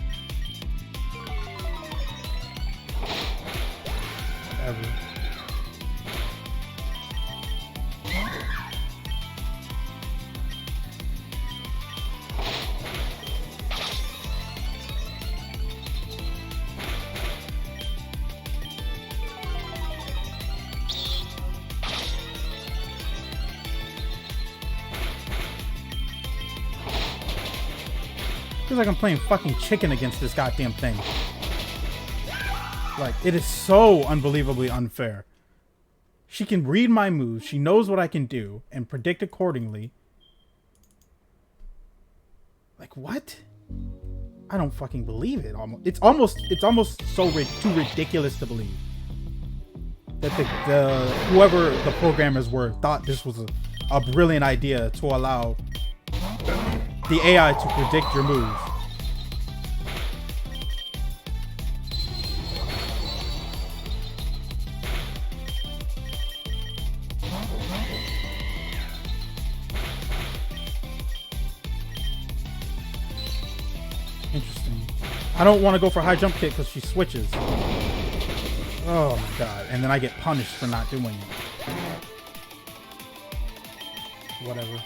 Whatever. Feels like I'm playing fucking chicken against this goddamn thing. Like, it is so unbelievably unfair. She can read my moves, she knows what I can do, and predict accordingly. Like, what? I don't fucking believe it. It's almost so too ridiculous to believe that whoever the programmers were thought this was a brilliant idea to allow the AI to predict your moves. Interesting. I don't want to go for high jump kick because she switches. Oh my god. And then I get punished for not doing it. Whatever.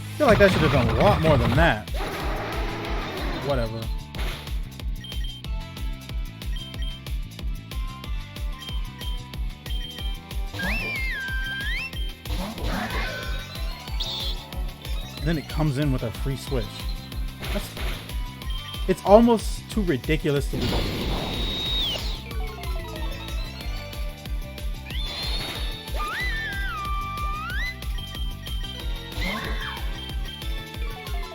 I feel like that should have done a lot more than that. Whatever. And then it comes in with a free switch. It's almost too ridiculous to believe.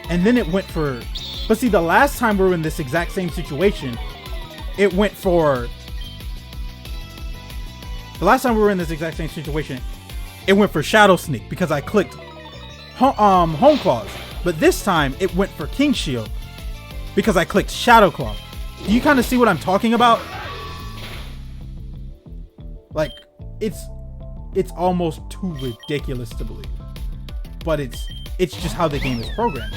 And then it went for... But see, the last time we were in this exact same situation, it went for... The last time we were in this exact same situation, it went for Shadow Sneak because I clicked Home Claws. But this time, it went for King Shield because I clicked Shadow Claw. Do you kind of see what I'm talking about? Like, it's almost too ridiculous to believe. But it's just how the game is programmed.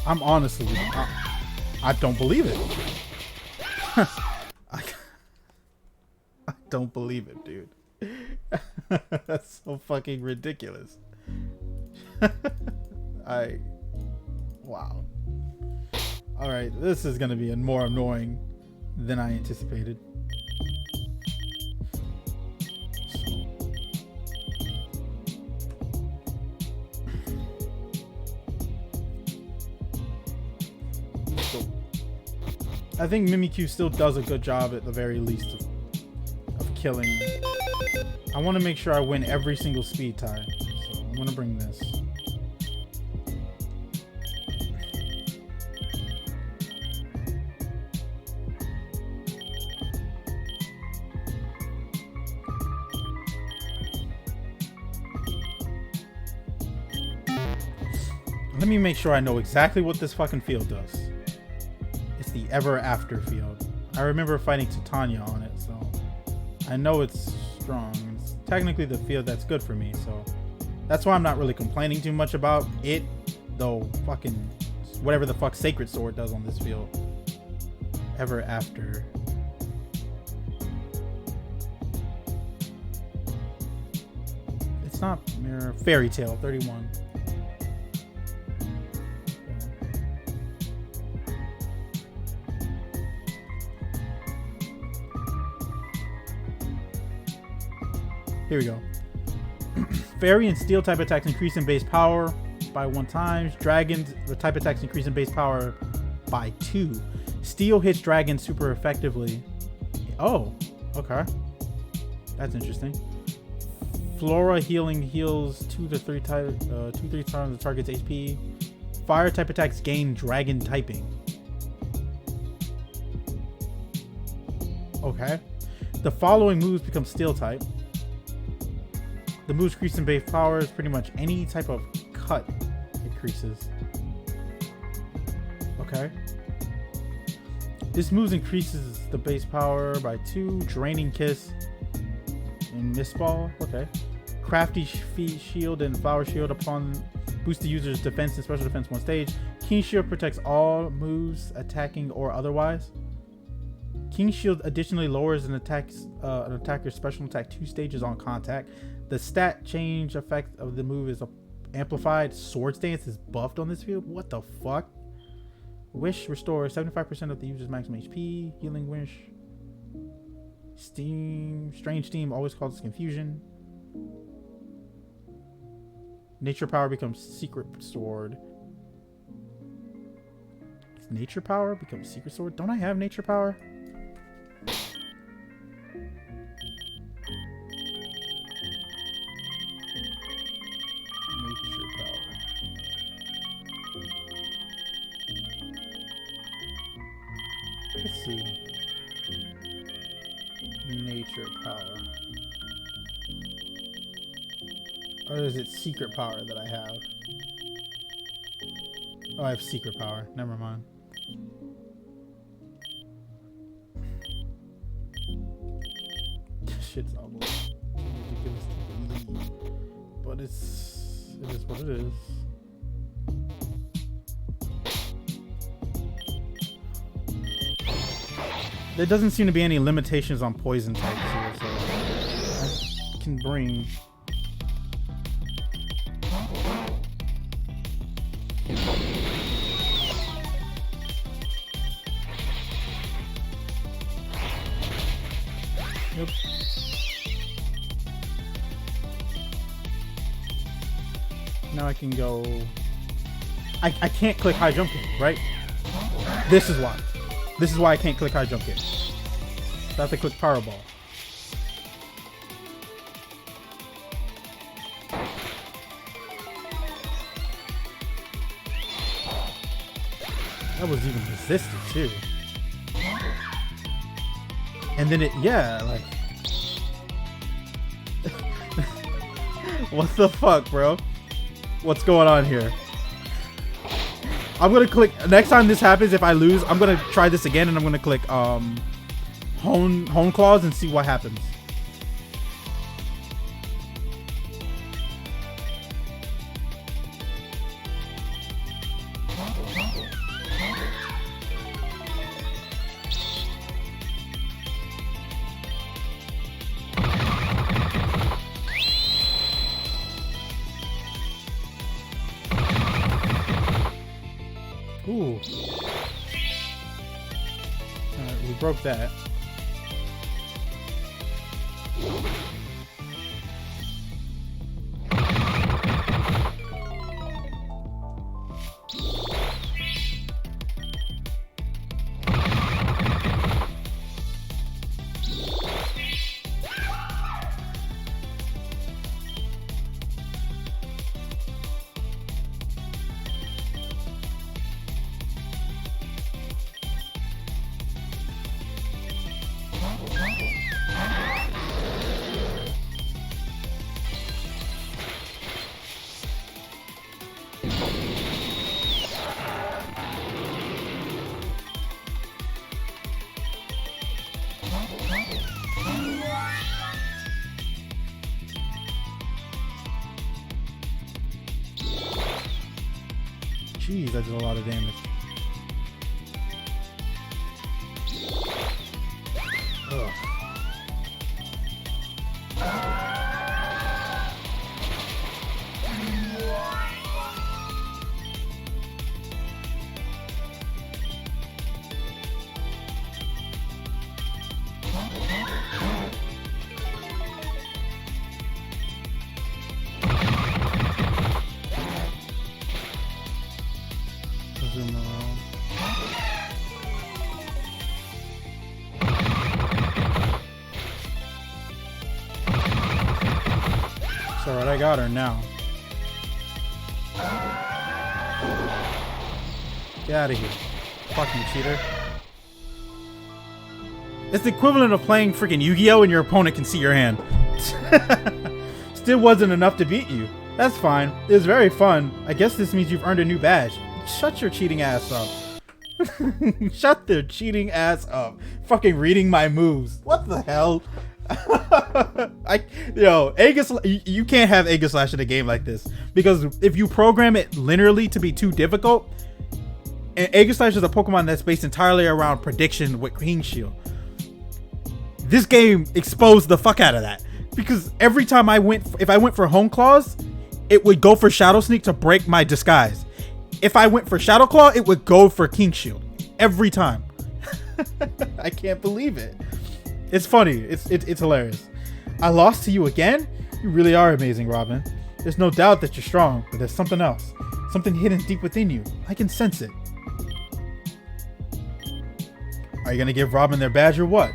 I'm honestly, I don't believe it. I don't believe it, dude. That's so fucking ridiculous. Wow. Alright, this is gonna be more annoying than I anticipated. I think Mimikyu still does a good job at the very least of killing. I want to make sure I win every single speed tie, so I'm going to bring this. Let me make sure I know exactly what this fucking field does. It's the Ever After field. I remember fighting Titania on it, so I know it's strong. It's technically the field that's good for me, so that's why I'm not really complaining too much about it, though fucking whatever the fuck Sacred Sword does on this field. Ever After. It's not Mirror. Fairy Tale 31. Here we go. Fairy and Steel type attacks increase in base power by 1 times. Dragons, the type attacks increase in base power by 2. Steel hits dragons super effectively. Oh, okay. That's interesting. Flora healing heals 2 to 3 times the target's HP. Fire type attacks gain dragon typing. Okay. The following moves become Steel type. The moves increase in base power is pretty much any type of cut increases. Okay. This move increases the base power by 2. Draining Kiss and Mist Ball. Okay. Crafty Shield and Flower Shield upon boost the user's defense and special defense 1 stage. Keen Shield protects all moves, attacking or otherwise. Keen Shield additionally lowers an attacker's special attack 2 stages on contact. The stat change effect of the move is amplified. Sword Stance is buffed on this field. What the fuck? Wish restores 75% of the user's maximum HP. Healing Wish. Steam. Strange Steam always causes confusion. Nature Power becomes Secret Sword. Nature Power becomes Secret Sword? Don't I have Nature Power? Let's see. Nature Power. Or is it Secret Power that I have? Oh, I have Secret Power. Never mind. Shit's almost ridiculous to believe. But it is what it is. There doesn't seem to be any limitations on poison types here, so I can bring. Yep. Now I can go. I can't click high jump kick, right? This is why. This is why I can't click high jump kick. So I have to click Power Ball. That was even resisted too. And then it, yeah, like. What the fuck, bro? What's going on here? I'm gonna click, next time this happens, if I lose, I'm gonna try this again and I'm gonna click Hone Claws and see what happens. Ooh. Alright, we broke that. Jeez, that did a lot of damage. Ugh. Zoom around. It's alright, I got her now. Get out of here. Fucking cheater. It's the equivalent of playing freaking Yu-Gi-Oh! And your opponent can see your hand. Still wasn't enough to beat you. That's fine. It was very fun. I guess this means you've earned a new badge. Shut your cheating ass up. Shut their cheating ass up. Fucking reading my moves. What the hell? Aegis, you can't have Aegis Slash in a game like this, because if you program it linearly to be too difficult, and Aegis Slash is a Pokemon that's based entirely around prediction with King Shield. This game exposed the fuck out of that, because every time if I went for Home Claws, it would go for Shadow Sneak to break my disguise. If I went for Shadow Claw, it would go for King Shield every time. I can't believe it. It's funny. It's hilarious. I lost to you again? You really are amazing, Robin. There's no doubt that you're strong, but there's something else. Something hidden deep within you. I can sense it. Are you gonna give Robin their badge or what?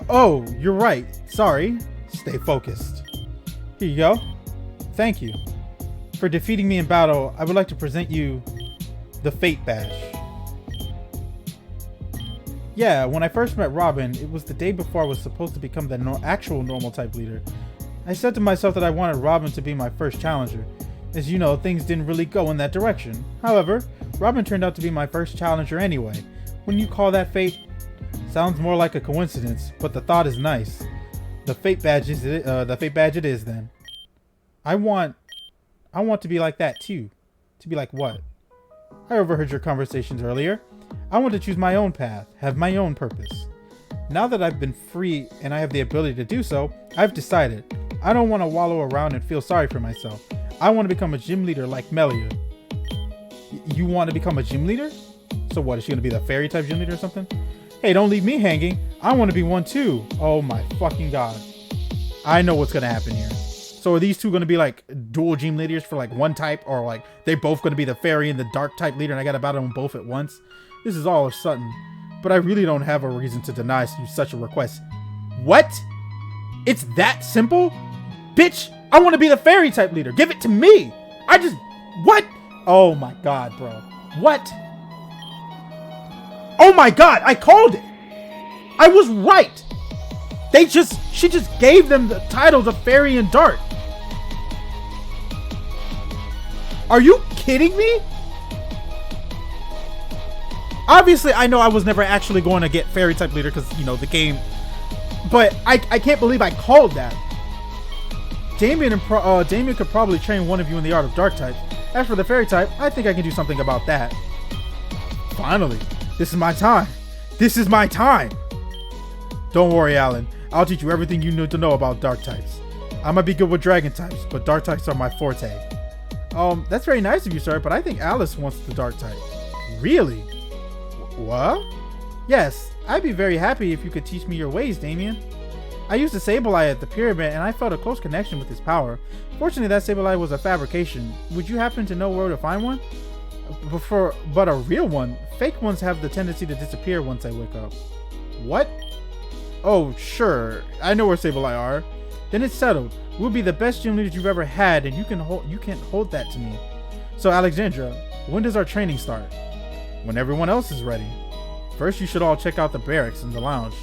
Oh, you're right. Sorry. Stay focused. Here you go. Thank you. For defeating me in battle, I would like to present you the Fate Badge. Yeah, when I first met Robin, it was the day before I was supposed to become the actual normal type leader. I said to myself that I wanted Robin to be my first challenger. As you know, things didn't really go in that direction. However, Robin turned out to be my first challenger anyway. When you call that fate, sounds more like a coincidence, but the thought is nice. The Fate Badge is it is then. I want to be like that too. To be like what? I overheard your conversations earlier. I want to choose my own path, have my own purpose. Now that I've been free and I have the ability to do so, I've decided. I don't want to wallow around and feel sorry for myself. I want to become a gym leader like Melia. You want to become a gym leader? So what, is she going to be the fairy type gym leader or something? Hey, don't leave me hanging. I want to be one too. Oh my fucking god. I know what's going to happen here. So are these two going to be like dual gym leaders for like one type, or like they're both going to be the fairy and the dark type leader and I got to battle them both at once? This is all of a sudden, but I really don't have a reason to deny you such a request. What? It's that simple? Bitch, I want to be the fairy type leader. Give it to me. What? Oh my god, bro. What? Oh my god, I called it. I was right. She just gave them the titles of fairy and dark. Are you kidding me? Obviously, I know I was never actually going to get fairy type leader because, you know, the game. But I can't believe I called that. Damien could probably train one of you in the art of dark type. As for the fairy type, I think I can do something about that. Finally, this is my time. This is my time. Don't worry, Alan. I'll teach you everything you need to know about dark types. I might be good with dragon types, but dark types are my forte. That's very nice of you, sir, but I think Alice wants the dark type. Really? What? Yes, I'd be very happy if you could teach me your ways, Damien. I used a Sableye at the pyramid and I felt a close connection with his power. Fortunately, that Sableye was a fabrication. Would you happen to know where to find one? But a real one, fake ones have the tendency to disappear once I wake up. What? Oh, sure. I know where Sableye are. Then it's settled. We'll be the best gym leaders you've ever had, and you can't hold that to me. So, Alexandra, when does our training start? When everyone else is ready. First, you should all check out the barracks and the lounge.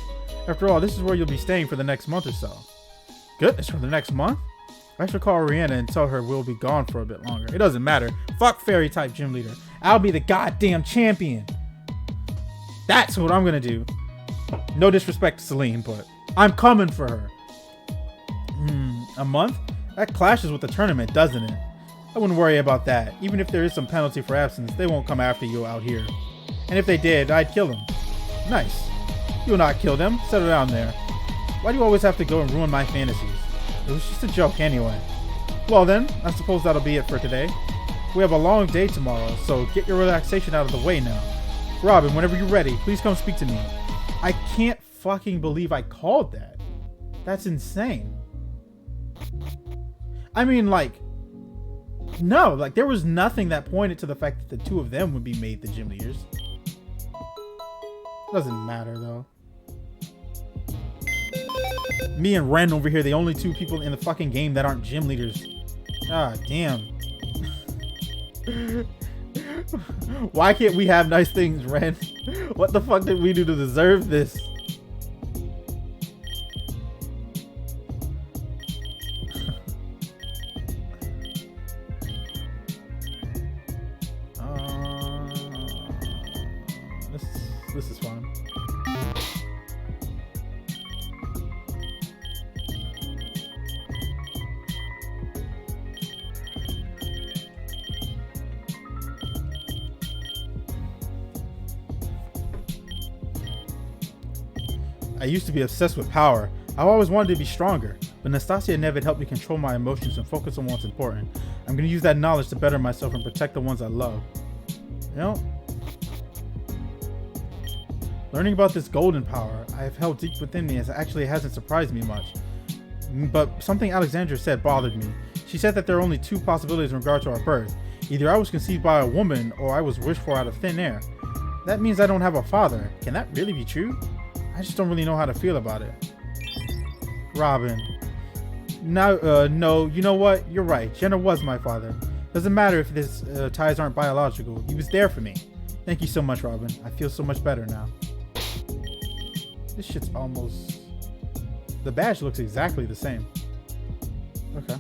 After all, this is where you'll be staying for the next month or so. Goodness, for the next month? I should call Rihanna and tell her we'll be gone for a bit longer. It doesn't matter. Fuck fairy type gym leader. I'll be the goddamn champion. That's what I'm gonna do. No disrespect to Celine, but I'm coming for her. A month? That clashes with the tournament, doesn't it? I wouldn't worry about that. Even if there is some penalty for absence, they won't come after you out here. And if they did, I'd kill them. Nice. You'll not kill them. Settle down there. Why do you always have to go and ruin my fantasies? It was just a joke anyway. Well then, I suppose that'll be it for today. We have a long day tomorrow, so get your relaxation out of the way now. Robin, whenever you're ready, please come speak to me. I can't fucking believe I called that. That's insane. I mean, like, no, like there was nothing that pointed to the fact that the two of them would be made the gym leaders. Doesn't matter though. Me and Ren over here, the only two people in the fucking game that aren't gym leaders. Ah, damn. Why can't we have nice things, Ren? What the fuck did we do to deserve this? This is fun. I used to be obsessed with power. I've always wanted to be stronger, but Nastasia never helped me control my emotions and focus on what's important. I'm going to use that knowledge to better myself and protect the ones I love. You know? Learning about this golden power I have held deep within me actually hasn't surprised me much. But something Alexandra said bothered me. She said that there are only two possibilities in regard to our birth. Either I was conceived by a woman or I was wished for out of thin air. That means I don't have a father. Can that really be true? I just don't really know how to feel about it. Robin. No, you know what? You're right. Jenna was my father. Doesn't matter if his ties aren't biological. He was there for me. Thank you so much, Robin. I feel so much better now. This shit's almost... The badge looks exactly the same. Okay.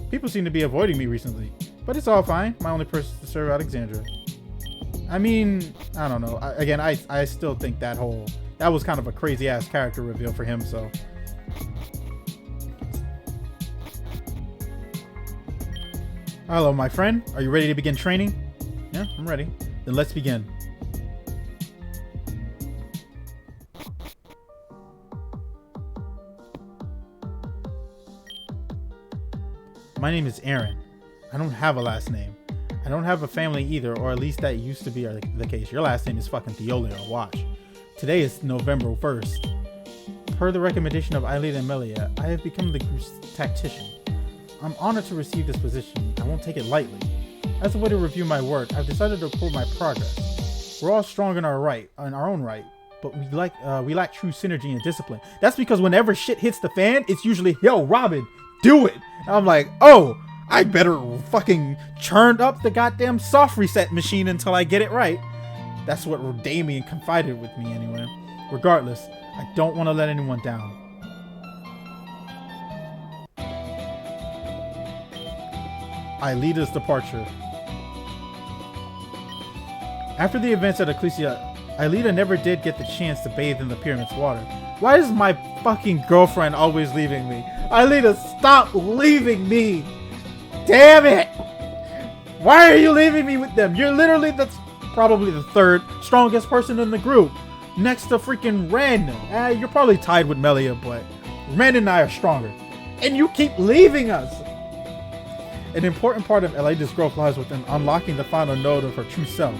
People seem to be avoiding me recently, but it's all fine. My only purpose is to serve Alexandra. I mean, I don't know. I still think that was kind of a crazy ass character reveal for him, so. Hello, my friend. Are you ready to begin training? Yeah, I'm ready. Then let's begin. My name is Aaron. I don't have a last name. I don't have a family either, or at least that used to be the case. Your last name is fucking Theolia or Watch. Today is November 1st. Per the recommendation of Eileen and Melia, I have become the group's tactician. I'm honored to receive this position. I won't take it lightly. As a way to review my work, I've decided to report my progress. We're all strong in our own right, but we lack true synergy and discipline. That's because whenever shit hits the fan, it's usually, yo, Robin, do it. And I'm like, oh, I better fucking churn up the goddamn soft reset machine until I get it right. That's what Damien confided with me anyway. Regardless, I don't want to let anyone down. Ileda's departure. After the events at Ecclesia, Ileda never did get the chance to bathe in the pyramid's water. Why is my fucking girlfriend always leaving me? Ileda, stop leaving me! Damn it! Why are you leaving me with them? You're literally probably the third strongest person in the group, next to freaking Ren. You're probably tied with Melia, but Ren and I are stronger. And you keep leaving us! An important part of Ileda's growth lies within unlocking the final node of her true self.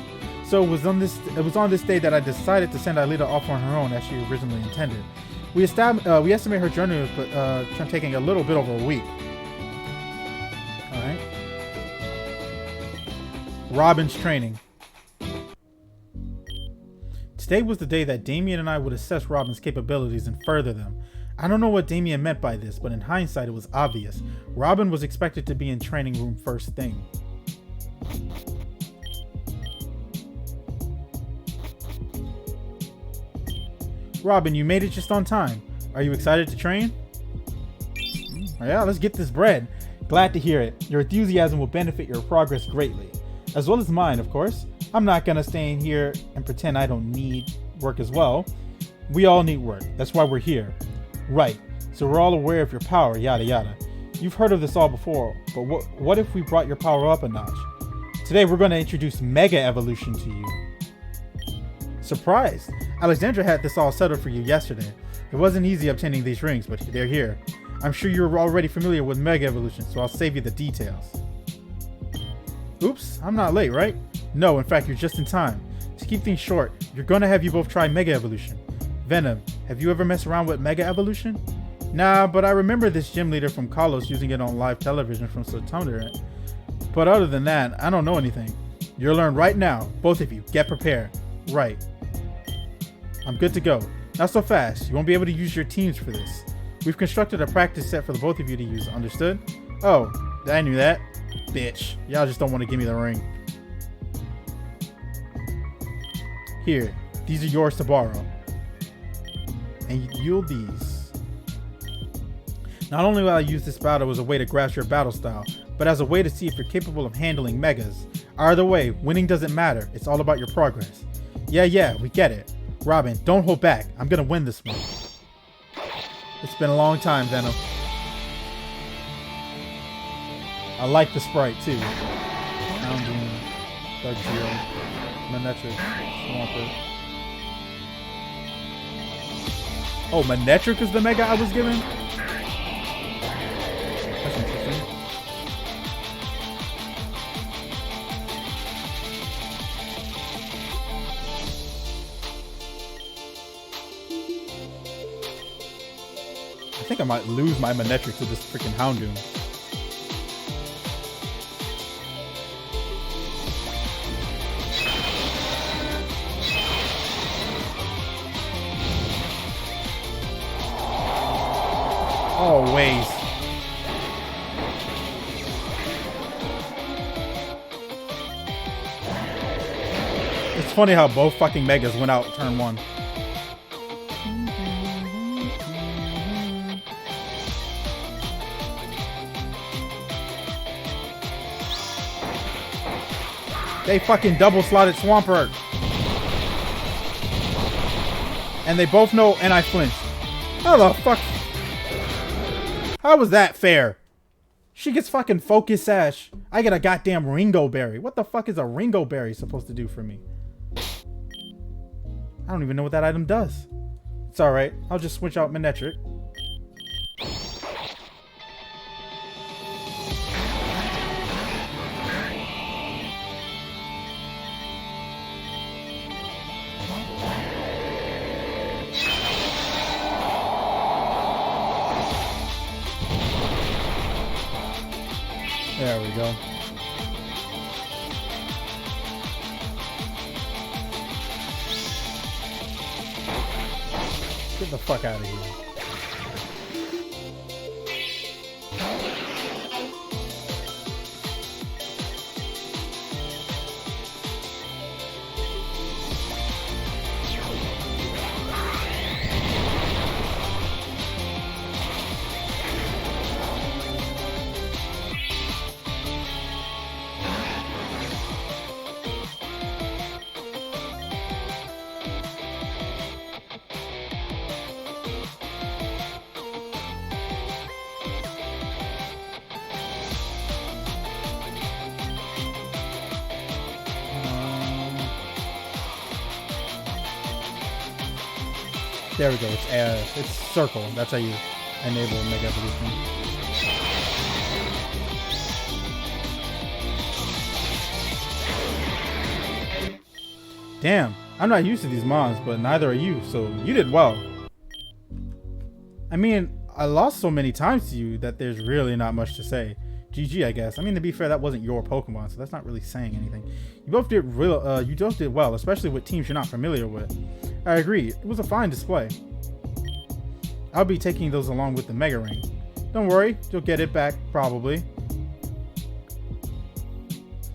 So it was on this day that I decided to send Ileda off on her own as she originally intended. We estimate her journey taking a little bit over a week. Alright. Robin's training. Today was the day that Damien and I would assess Robin's capabilities and further them. I don't know what Damien meant by this, but in hindsight it was obvious. Robin was expected to be in training room first thing. Robin, you made it just on time. Are you excited to train? Yeah, let's get this bread. Glad to hear it. Your enthusiasm will benefit your progress greatly. As well as mine, of course. I'm not gonna stay in here and pretend I don't need work as well. We all need work. That's why we're here. Right. So we're all aware of your power, yada yada. You've heard of this all before, but what if we brought your power up a notch? Today we're going to introduce Mega Evolution to you. Surprised! Alexandra had this all settled for you yesterday. It wasn't easy obtaining these rings, but they're here. I'm sure you're already familiar with Mega Evolution, so I'll save you the details. Oops, I'm not late, right? No, in fact, you're just in time. To keep things short, you're going to have you both try Mega Evolution. Venom, have you ever messed around with Mega Evolution? Nah, but I remember this gym leader from Kalos using it on live television from September. But other than that, I don't know anything. You'll learn right now. Both of you, get prepared. Right. I'm good to go. Not so fast. You won't be able to use your teams for this. We've constructed a practice set for the both of you to use. Understood? Oh, I knew that. Bitch. Y'all just don't want to give me the ring. Here. These are yours to borrow. And you'll these. Not only will I use this battle as a way to grasp your battle style, but as a way to see if you're capable of handling megas. Either way, winning doesn't matter. It's all about your progress. Yeah, we get it. Robin, don't hold back. I'm gonna win this one. It's been a long time, Venom. I like the sprite too. Houndoom, Darkgeo, Manectric, Swampert. Oh, Manectric is the mega I was given? That's interesting. I think I might lose my Manectric to this freaking Houndoom. Always. It's funny how both fucking megas went out turn one. They fucking double slotted Swampert. And they both know, and I flinched. How the fuck? How was that fair? She gets fucking Focus Sash. I get a goddamn Ringo Berry. What the fuck is a Ringo Berry supposed to do for me? I don't even know what that item does. It's alright. I'll just switch out Manectric. There we go. Get the fuck out of here. There we go. It's circle. That's how you enable Mega Evolution. Damn, I'm not used to these mons, but neither are you, so you did well. I mean, I lost so many times to you that there's really not much to say. GG, I guess. I mean, to be fair, that wasn't your Pokemon, so that's not really saying anything. You both did well, especially with teams you're not familiar with. I agree. It was a fine display. I'll be taking those along with the Mega Ring. Don't worry, you'll get it back, probably.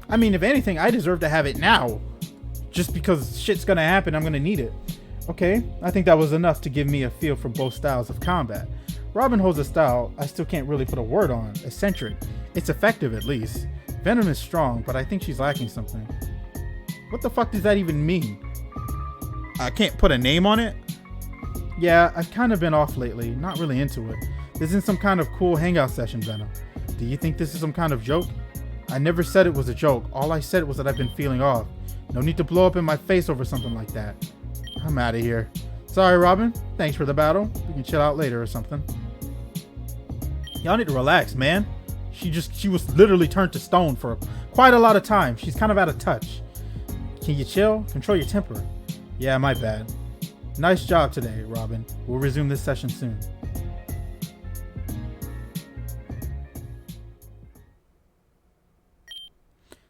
I mean, if anything, I deserve to have it now. Just because shit's gonna happen, I'm gonna need it. Okay, I think that was enough to give me a feel for both styles of combat. Robin holds a style I still can't really put a word on. Eccentric. It's effective, at least. Venom is strong, but I think she's lacking something. What the fuck does that even mean? I can't put a name on it? Yeah, I've kind of been off lately, not really into it. This isn't some kind of cool hangout session, Venom. Do you think this is some kind of joke? I never said it was a joke. All I said was that I've been feeling off. No need to blow up in my face over something like that. I'm out of here. Sorry, Robin. Thanks for the battle. We can chill out later or something. Y'all need to relax, man. She was literally turned to stone for quite a lot of time. She's kind of out of touch. Can you chill? Control your temper. Yeah, my bad. Nice job today, Robin. We'll resume this session soon.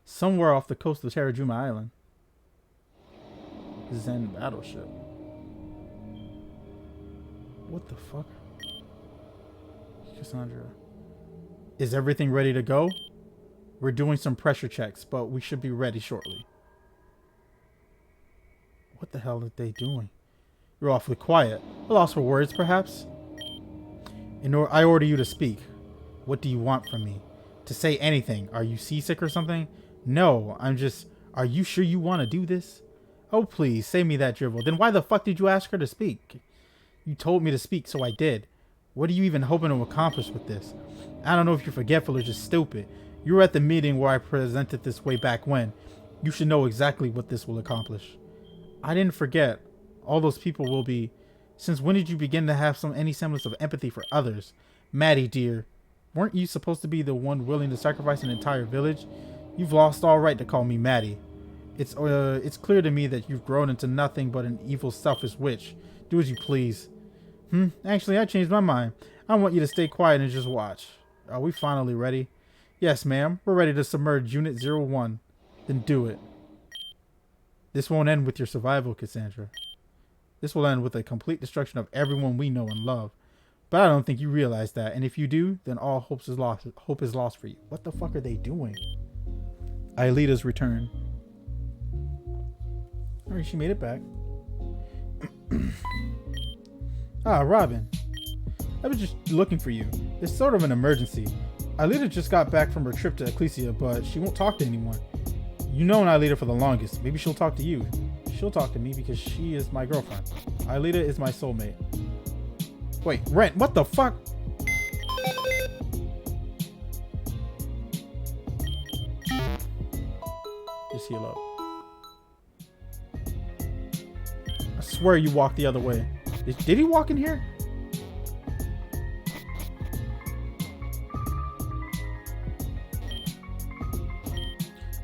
Somewhere off the coast of Terrajuma Island. Zen battleship. What the fuck? Cassandra. Is everything ready to go? We're doing some pressure checks, but we should be ready shortly. What the hell are they doing? You're awfully quiet. A loss for words, perhaps? I order you to speak. What do you want from me? To say anything. Are you seasick or something? No, I'm just... Are you sure you want to do this? Oh, please, save me that drivel. Then why the fuck did you ask her to speak? You told me to speak, so I did. What are you even hoping to accomplish with this? I don't know if you're forgetful or just stupid. You were at the meeting where I presented this way back when. You should know exactly what this will accomplish. I didn't forget. All those people will be... Since when did you begin to have any semblance of empathy for others? Maddie, dear, weren't you supposed to be the one willing to sacrifice an entire village? You've lost all right to call me Maddie. It's clear to me that you've grown into nothing but an evil, selfish witch. Do as you please. Actually, I changed my mind. I want you to stay quiet and just watch. Are we finally ready? Yes, ma'am. We're ready to submerge Unit 01. Then do it. This won't end with your survival, Cassandra. This will end with a complete destruction of everyone we know and love. But I don't think you realize that. And if you do, then all hope is lost for you. What the fuck are they doing? Aelita's return. Alright, she made it back. Robin. I was just looking for you. It's sort of an emergency. Aelita just got back from her trip to Ecclesia, but she won't talk to anyone. You know Aelita for the longest. Maybe she'll talk to you. She'll talk to me because she is my girlfriend. Aelita is my soulmate. Wait, Rent, what the fuck? Just heal up. I swear you walked the other way. Did he walk in here?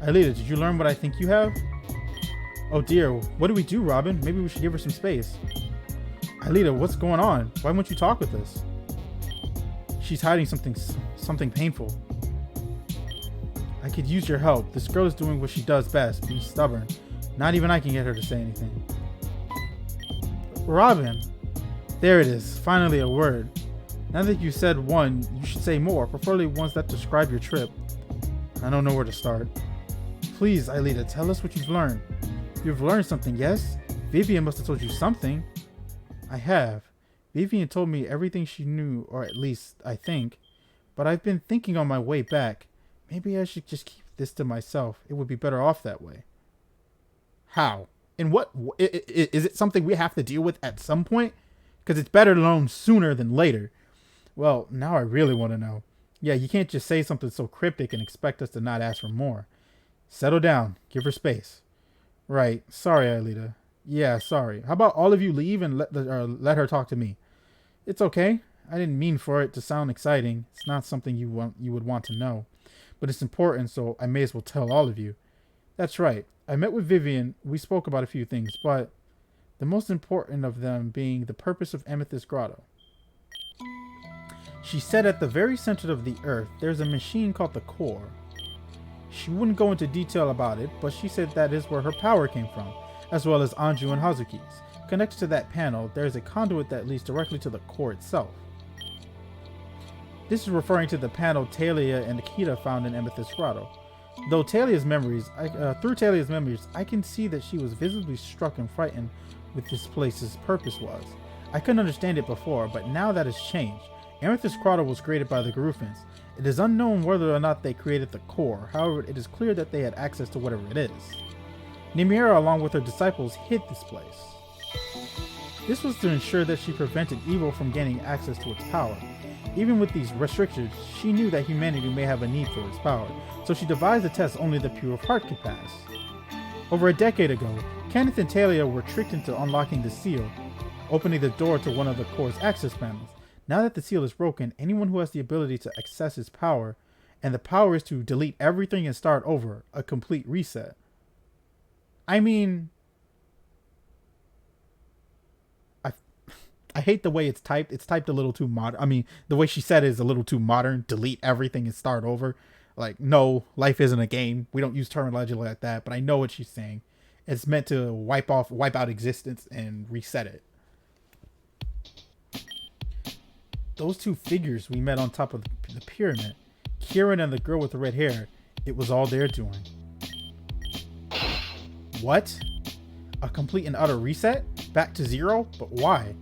Aelita, did you learn what I think you have? Oh dear, what do we do, Robin? Maybe we should give her some space. Aelita, what's going on? Why won't you talk with us? She's hiding something painful. I could use your help. This girl is doing what she does best, being stubborn. Not even I can get her to say anything. Robin! There it is, finally a word. Now that you said one, you should say more, preferably ones that describe your trip. I don't know where to start. Please, Aelita, tell us what you've learned. You've learned something, yes? Vivian must have told you something. I have. Vivian told me everything she knew, or at least, I think. But I've been thinking on my way back. Maybe I should just keep this to myself. It would be better off that way. How? And what? Is it something we have to deal with at some point? Because it's better known sooner than later. Well, now I really want to know. Yeah, you can't just say something so cryptic and expect us to not ask for more. Settle down. Give her space. Right. Sorry, Aelita. Yeah, sorry. How about all of you leave and let her talk to me? It's okay. I didn't mean for it to sound exciting. It's not something you would want to know. But it's important, so I may as well tell all of you. That's right. I met with Vivian. We spoke about a few things, but the most important of them being the purpose of Amethyst Grotto. She said at the very center of the earth, there's a machine called the Core. She wouldn't go into detail about it, but she said that is where her power came from, as well as Anju and Hazuki's. Connected to that panel, there is a conduit that leads directly to the Core itself. This is referring to the panel Talia and Akita found in Amethyst Grotto. Though through Talia's memories, I can see that she was visibly struck and frightened with this place's purpose was. I couldn't understand it before, but now that has changed. Amethyst Grotto was created by the Garufans. It is unknown whether or not they created the Core, however, it is clear that they had access to whatever it is. Nymiera, along with her disciples, hid this place. This was to ensure that she prevented evil from gaining access to its power. Even with these restrictions, she knew that humanity may have a need for its power, so she devised a test only the pure of heart could pass. Over a decade ago, Kenneth and Talia were tricked into unlocking the seal, opening the door to one of the core's access panels. Now that the seal is broken, anyone who has the ability to access its power, and the power is to delete everything and start over, a complete reset. I mean, I hate the way it's typed. It's typed a little too modern. I mean, the way she said it is a little too modern. Delete everything and start over. Like, no, life isn't a game. We don't use terminology like that, but I know what she's saying. It's meant to wipe out existence and reset it. Those two figures we met on top of the pyramid, Kieran and the girl with the red hair, it was all their doing. What? A complete and utter reset? Back to zero? But why?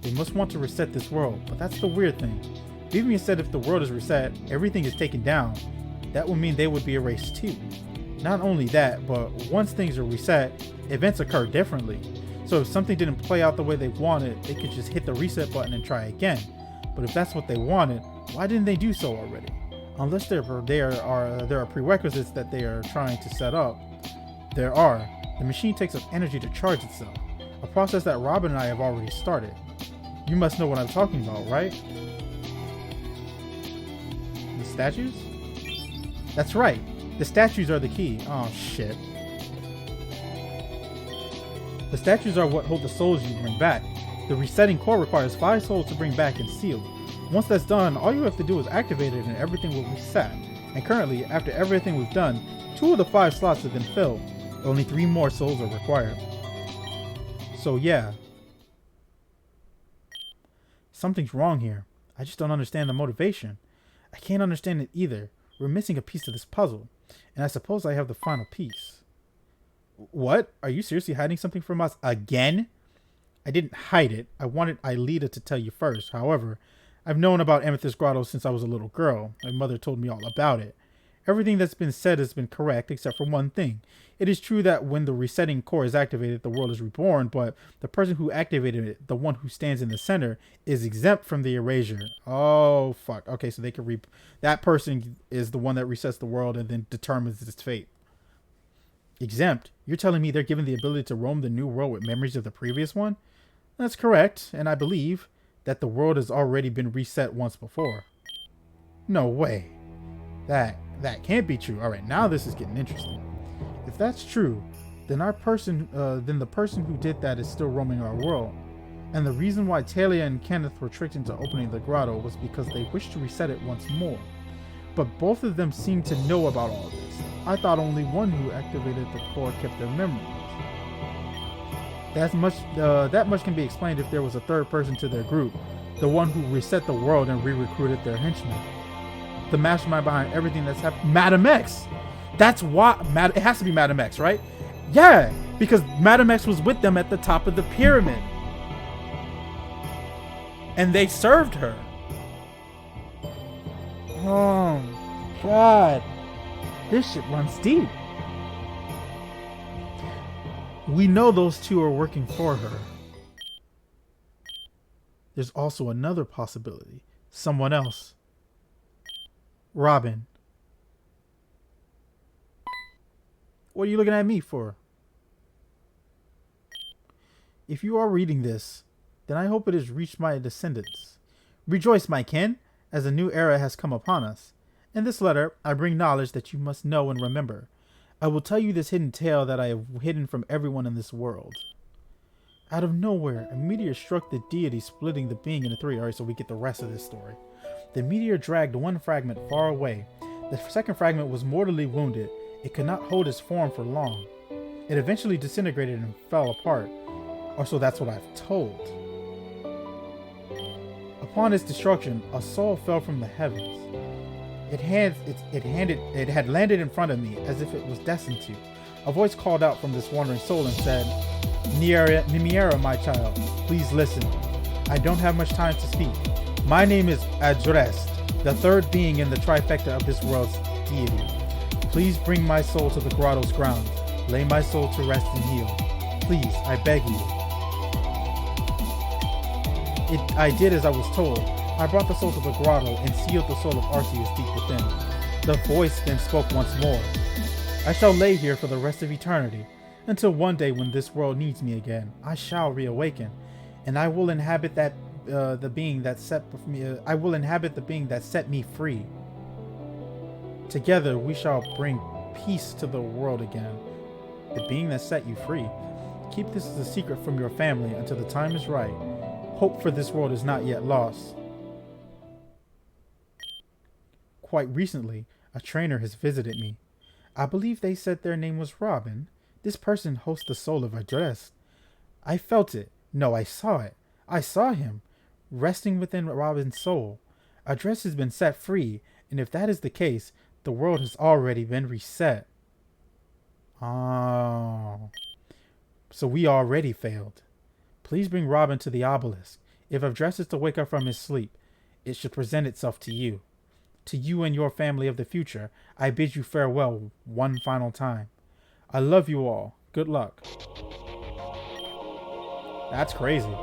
They must want to reset this world, but that's the weird thing. Vivian said if the world is reset, everything is taken down. That would mean they would be erased too. Not only that, but once things are reset, events occur differently. So if something didn't play out the way they wanted, they could just hit the reset button and try again. But if that's what they wanted, why didn't they do so already? Unless there are prerequisites that they are trying to set up. There are. The machine takes up energy to charge itself, a process that Robin and I have already started. You must know what I'm talking about, right? The statues? That's right. The statues are the key. Oh, shit. The statues are what hold the souls you bring back. The resetting core requires 5 souls to bring back and seal. Once that's done, all you have to do is activate it and everything will reset. And currently, after everything we've done, 2 of the 5 slots have been filled. Only 3 more souls are required. So yeah. Something's wrong here. I just don't understand the motivation. I can't understand it either. We're missing a piece of this puzzle. And I suppose I have the final piece. What? Are you seriously hiding something from us again? I didn't hide it. I wanted Aelita to tell you first. However, I've known about Amethyst Grotto since I was a little girl. My mother told me all about it. Everything that's been said has been correct except for one thing. It is true that when the resetting core is activated, the world is reborn, but the person who activated it, the one who stands in the center, is exempt from the erasure. Oh, fuck. Okay, so they can that person is the one that resets the world and then determines its fate. Exempt? You're telling me they're given the ability to roam the new world with memories of the previous one? That's correct, and I believe that the world has already been reset once before. No way. That can't be true. All right, now this is getting interesting. If that's true, then the person who did that is still roaming our world. And the reason why Talia and Kenneth were tricked into opening the grotto was because they wished to reset it once more. But both of them seemed to know about all this. I thought only one who activated the core kept their memories. That much can be explained if there was a third person to their group, the one who reset the world and re-recruited their henchmen. The mastermind behind everything that's happened. Madam X! That's why. It has to be Madam X, right? Yeah! Because Madam X was with them at the top of the pyramid. And they served her. Oh, God. This shit runs deep. We know those two are working for her. There's also another possibility. Someone else. Robin. What are you looking at me for? If you are reading this, then I hope it has reached my descendants. Rejoice, my kin, as a new era has come upon us. In this letter, I bring knowledge that you must know and remember. I will tell you this hidden tale that I have hidden from everyone in this world. Out of nowhere, a meteor struck the deity, splitting the being into 3. Alright, so we get the rest of this story. The meteor dragged one fragment far away. The second fragment was mortally wounded. It could not hold its form for long. It eventually disintegrated and fell apart. Or so that's what I've told. Upon its destruction, a soul fell from the heavens. It had landed in front of me as if it was destined to. A voice called out from this wandering soul and said, Nymiera, my child, please listen. I don't have much time to speak. My name is Adrest, the third being in the trifecta of this world's deity. Please bring my soul to the grotto's grounds. Lay my soul to rest and heal. Please, I beg you. I did as I was told. I brought the soul to the grotto and sealed the soul of Arceus deep within. The voice then spoke once more. I shall lay here for the rest of eternity, until one day when this world needs me again. I shall reawaken, and I will inhabit the being that set me free. Together we shall bring peace to the world again. The being that set you free. Keep this as a secret from your family until the time is right. Hope for this world is not yet lost. Quite recently, a trainer has visited me. I believe they said their name was Robin. This person hosts the soul of Adresse. I felt it. No, I saw it. I saw him, resting within Robin's soul. Adresse has been set free, and if that is the case, the world has already been reset. Oh. So we already failed. Please bring Robin to the obelisk. If Adresse is to wake up from his sleep, it should present itself to you. To you and your family of the future, I bid you farewell one final time. I love you all. Good luck. That's crazy.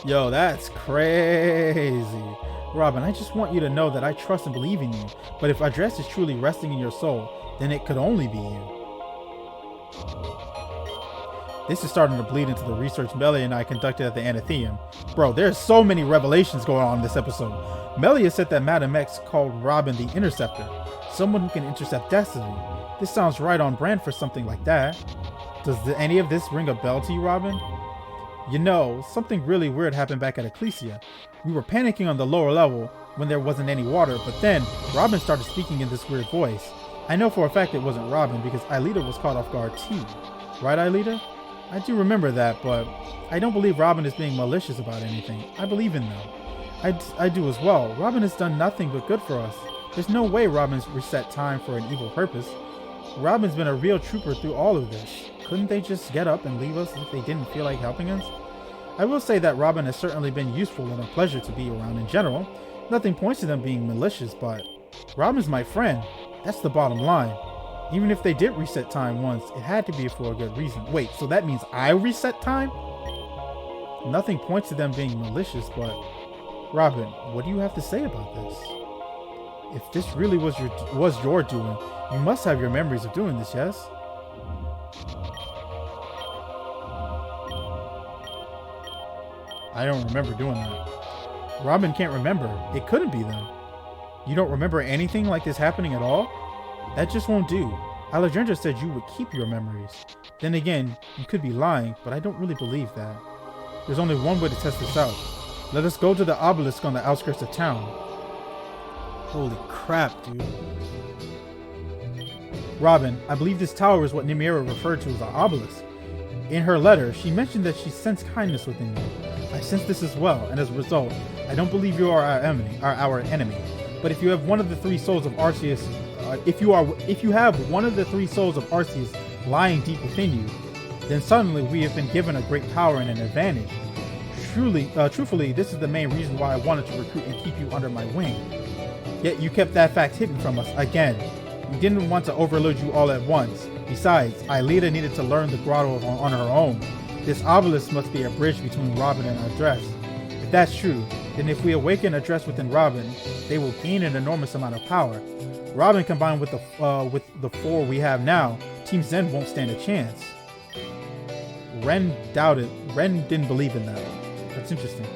Yo, that's crazy. Robin, I just want you to know that I trust and believe in you. But if Adresse is truly resting in your soul, then it could only be you. This is starting to bleed into the research Melia and I conducted at the Anatheum. Bro, there's so many revelations going on in this episode. Melia said that Madam X called Robin the Interceptor, someone who can intercept destiny. This sounds right on brand for something like that. Does any of this ring a bell to you, Robin? You know, something really weird happened back at Ecclesia. We were panicking on the lower level when there wasn't any water, but then Robin started speaking in this weird voice. I know for a fact it wasn't Robin because Aelita was caught off guard too. Right, Aelita? I do remember that, but I don't believe Robin is being malicious about anything. I believe in them. I do as well. Robin has done nothing but good for us. There's no way Robin's reset time for an evil purpose. Robin's been a real trooper through all of this. Couldn't they just get up and leave us if they didn't feel like helping us? I will say that Robin has certainly been useful and a pleasure to be around in general. Nothing points to them being malicious, but Robin's my friend. That's the bottom line. Even if they did reset time once, it had to be for a good reason. Wait, so that means I reset time? Nothing points to them being malicious, but Robin, what do you have to say about this? If this really was your doing, you must have your memories of doing this, yes? I don't remember doing that. Robin can't remember. It couldn't be them. You don't remember anything like this happening at all? That just won't do. Alexandra said you would keep your memories. Then again, you could be lying, but I don't really believe that. There's only one way to test this out. Let us go to the obelisk on the outskirts of town. Holy crap, dude. Robin, I believe this tower is what Nymiera referred to as the obelisk. In her letter, she mentioned that she sensed kindness within you. I sense this as well, and as a result, I don't believe you are our enemy. But if you have one of the three souls of Arceus, if you have one of the three souls of Arceus lying deep within you, then suddenly we have been given a great power and an advantage. Truthfully, this is the main reason why I wanted to recruit and keep you under my wing. Yet you kept that fact hidden from us again. We didn't want to overload you all at once. Besides, Aelita needed to learn the grotto on her own. This obelisk must be a bridge between Robin and Adresse. If that's true, then if we awaken Adresse within Robin, they will gain an enormous amount of power. Robin combined with the four we have now, Team Zen won't stand a chance. Ren didn't believe in that. That's interesting.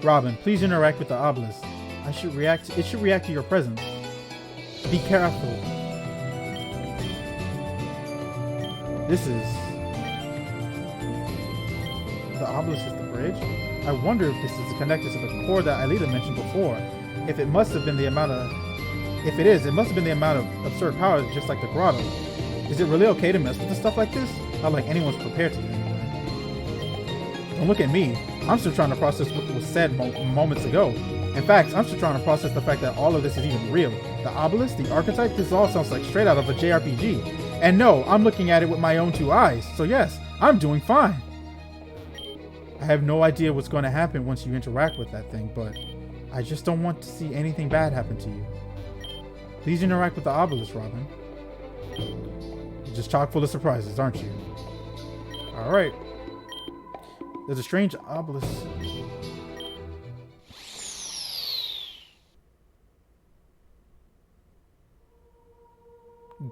Robin, please interact with the obelisk. It should react to your presence. Be careful. This is... The obelisk is the bridge? I wonder if this is connected to the core that Aelita mentioned before. If it must have been the amount of... If it is, it must have been the amount of absurd powers just like the grotto. Is it really okay to mess with stuff like this? Not like anyone's prepared to anyway. Don't look at me. I'm still trying to process what was said moments ago. In fact, I'm still trying to process the fact that all of this is even real. The obelisk, the archetype, this all sounds like straight out of a JRPG. And no, I'm looking at it with my own two eyes. So yes, I'm doing fine. I have no idea what's going to happen once you interact with that thing, but I just don't want to see anything bad happen to you. Please interact with the obelisk, Robin. You're just chock full of surprises, aren't you? Alright. There's a strange obelisk.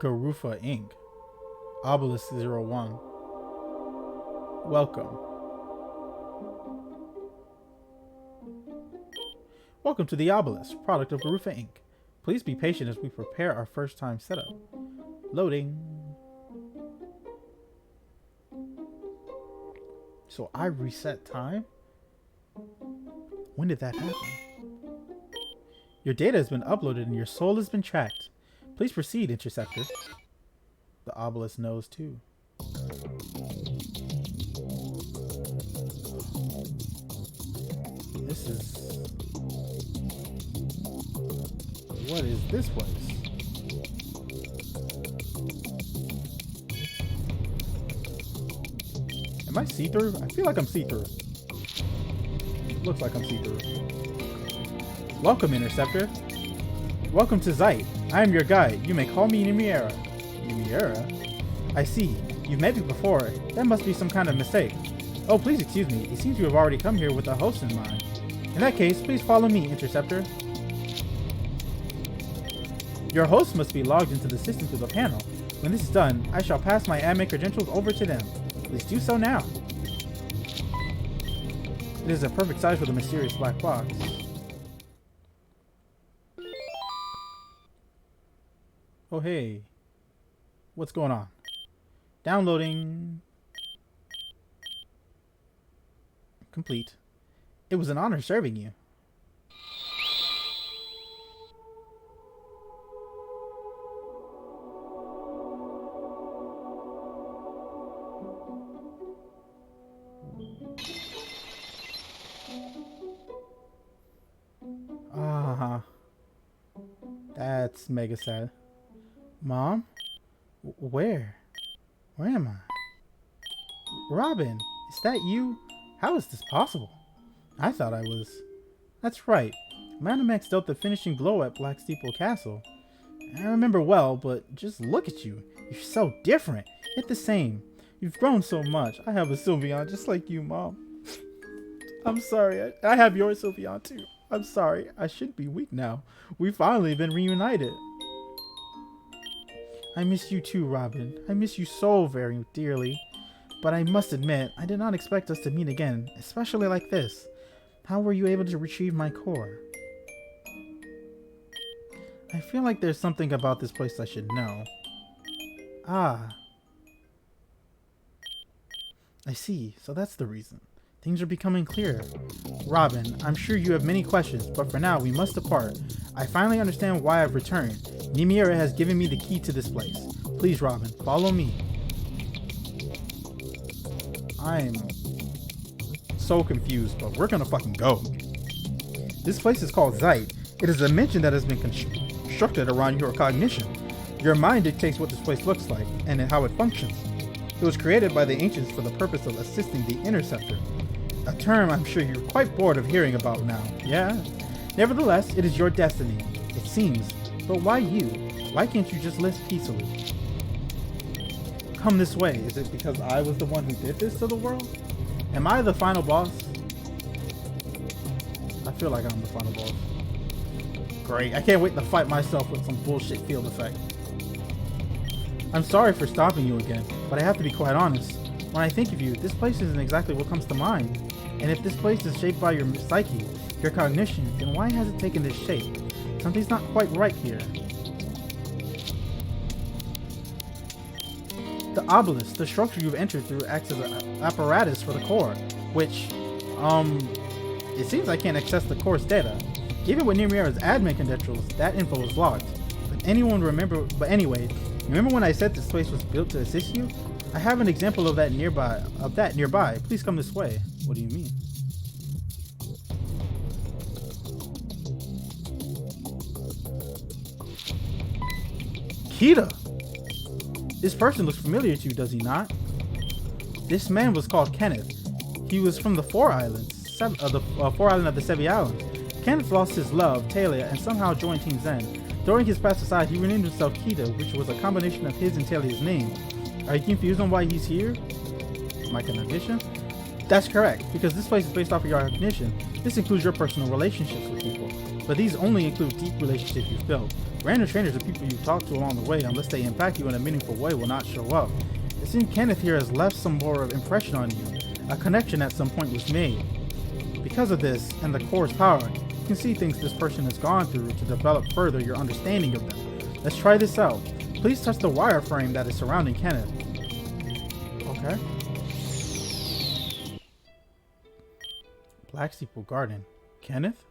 Garufa Inc. Obelisk 01. Welcome. Welcome to the Obelisk, product of Garufa Inc. Please be patient as we prepare our first time setup. Loading. So I reset time? When did that happen? Your data has been uploaded and your soul has been tracked. Please proceed, Interceptor. The Obelisk knows too. This is... What is this place? Am I see-through? I feel like I'm see-through. Looks like I'm see-through. Welcome, Interceptor. Welcome to Zeit. I am your guide. You may call me Nymiera. Nymiera? I see. You've met me before. That must be some kind of mistake. Oh, please excuse me. It seems you have already come here with a host in mind. In that case, please follow me, Interceptor. Your host must be logged into the system through the panel. When this is done, I shall pass my admin credentials over to them. Please do so now. It is a perfect size for the mysterious black box. Oh hey. What's going on? Downloading. Complete. It was an honor serving you. That's mega sad. Mom? Where? Where am I? Robin, is that you? How is this possible? I thought I was... That's right. Manamex dealt the finishing blow at Black Steeple Castle. I remember well, but just look at you. You're so different, yet the same. You've grown so much. I have a Sylveon just like you, Mom. I'm sorry. I have your Sylveon too. I'm sorry. I should be weak now. We've finally been reunited. I miss you too, Robin. I miss you so very dearly. But I must admit, I did not expect us to meet again, especially like this. How were you able to retrieve my core? I feel like there's something about this place I should know. Ah. I see. So that's the reason. Things are becoming clearer. Robin, I'm sure you have many questions, but for now we must depart. I finally understand why I've returned. Nymiera has given me the key to this place. Please, Robin, follow me. I'm so confused, but we're gonna fucking go. This place is called Zeit. It is a dimension that has been constructed around your cognition. Your mind dictates what this place looks like and how it functions. It was created by the ancients for the purpose of assisting the Interceptor. A term I'm sure you're quite bored of hearing about now, yeah? Nevertheless, it is your destiny, it seems. But why you? Why can't you just live peacefully? Come this way. Is it because I was the one who did this to the world? Am I the final boss? I feel like I'm the final boss. Great. I can't wait to fight myself with some bullshit field effect. I'm sorry for stopping you again, but I have to be quite honest. When I think of you, this place isn't exactly what comes to mind. And if this place is shaped by your psyche, your cognition, then why has it taken this shape? Something's not quite right here. The obelisk, the structure you've entered through, acts as an apparatus for the core, which, it seems I can't access the core's data. Even with Nymiera's admin credentials, that info is locked. But anyway, remember when I said this place was built to assist you? I have an example of that nearby. Please come this way. What do you mean? Kita! This person looks familiar to you, does he not? This man was called Kenneth. He was from the Four Islands, the Four Island of the Sevi Islands. Kenneth lost his love, Talia, and somehow joined Team Zen. Throwing his past aside, he renamed himself Kita, which was a combination of his and Talia's name. Are you confused on why he's here? My cognition? That's correct, because this place is based off of your cognition. This includes your personal relationships with people. but these only include deep relationships you've built. Random strangers or people you've talked to along the way, unless they impact you in a meaningful way, will not show up. It seems Kenneth here has left some more impression on you. A connection at some point was made. Because of this, and the core's power, you can see things this person has gone through to develop further your understanding of them. Let's try this out. Please touch the wireframe that is surrounding Kenneth. Okay. Black Steeple Garden. Kenneth?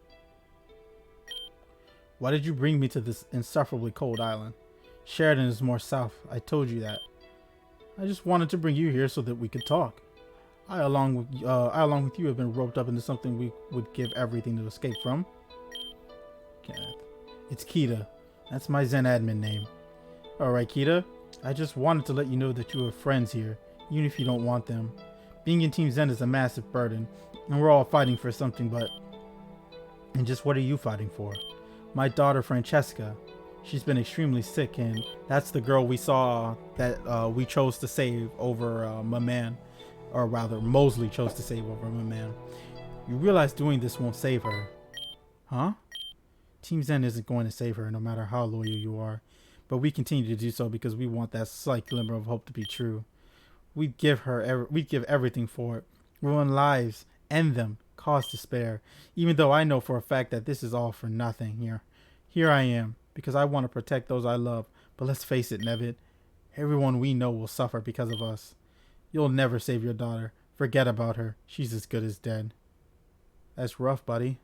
Why did you bring me to this insufferably cold island? Sheridan is more south. I told you that. I just wanted to bring you here so that we could talk. I, along with you, have been roped up into something we would give everything to escape from. Kenneth. It's Kita. That's my Zen admin name. Alright, Kita. I just wanted to let you know that you have friends here, even if you don't want them. Being in Team Zen is a massive burden, and we're all fighting for something, but... And just what are you fighting for? My daughter, Francesca. She's been extremely sick, and that's the girl we saw that we chose to save over my man. Or rather, Mosley chose to save over my man. You realize doing this won't save her. Huh? Team Zen isn't going to save her, no matter how loyal you are. But we continue to do so because we want that slight glimmer of hope to be true. We'd give everything for it. Ruin lives, end them, cause despair. Even though I know for a fact that this is all for nothing here. Here I am, because I want to protect those I love. But let's face it, Nevid. Everyone we know will suffer because of us. You'll never save your daughter. Forget about her. She's as good as dead. That's rough, buddy.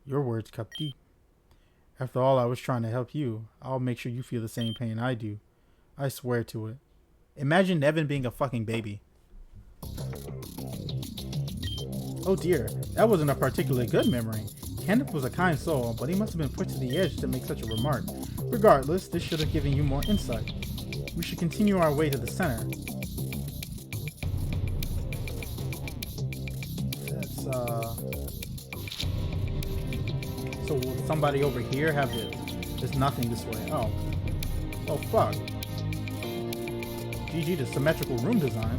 Your words cut deep. After all, I was trying to help you. I'll make sure you feel the same pain I do. I swear to it. Imagine Nevin being a fucking baby. Oh dear, that wasn't a particularly good memory. Kenneth was a kind soul, but he must have been pushed to the edge to make such a remark. Regardless, this should have given you more insight. We should continue our way to the center. So will somebody over here have it? There's nothing this way. Oh. Oh fuck. GG to symmetrical room design.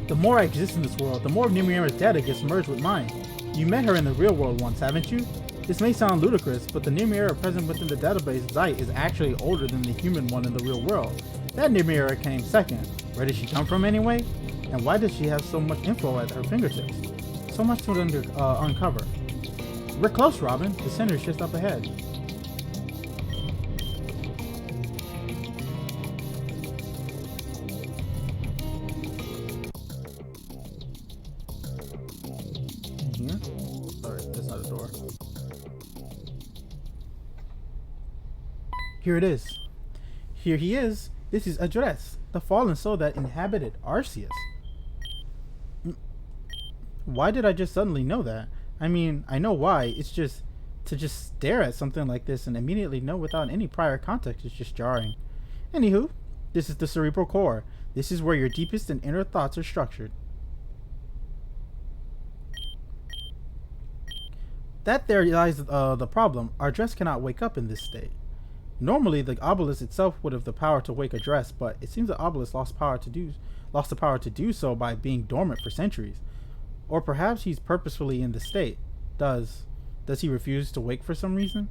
The more I exist in this world, the more of Nymiera's data gets merged with mine. You met her in the real world once, haven't you? This may sound ludicrous, but the Nymiera present within the database Zeit is actually older than the human one in the real world. That Nymiera came second. Where did she come from anyway? And why does she have so much info at her fingertips? So much to uncover. We're close, Robin. The center is just up ahead. Here it is. Here he is. This is address. The fallen soul that inhabited Arceus. Why did I just suddenly know that? I mean, I know why. It's just to just stare at something like this and immediately know without any prior context is just jarring. Anywho, this is the Cerebral Core. This is where your deepest and inner thoughts are structured. That there lies the problem. Our dress cannot wake up in this state. Normally, the obelisk itself would have the power to wake a dress, but it seems the obelisk lost the power to do so by being dormant for centuries. Or perhaps he's purposefully in the state. Does he refuse to wake for some reason?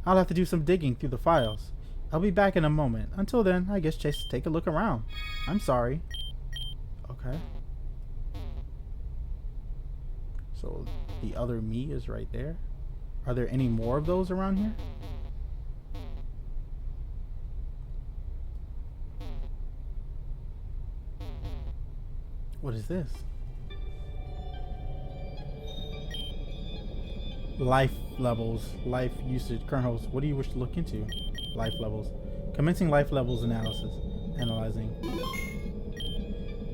I'll have to do some digging through the files. I'll be back in a moment. Until then, I guess just take a look around. I'm sorry. Okay. So the other me is right there. Are there any more of those around here? What is this? Life levels, life usage, current host. What do you wish to look into? Life levels. Commencing life levels analysis. Analyzing.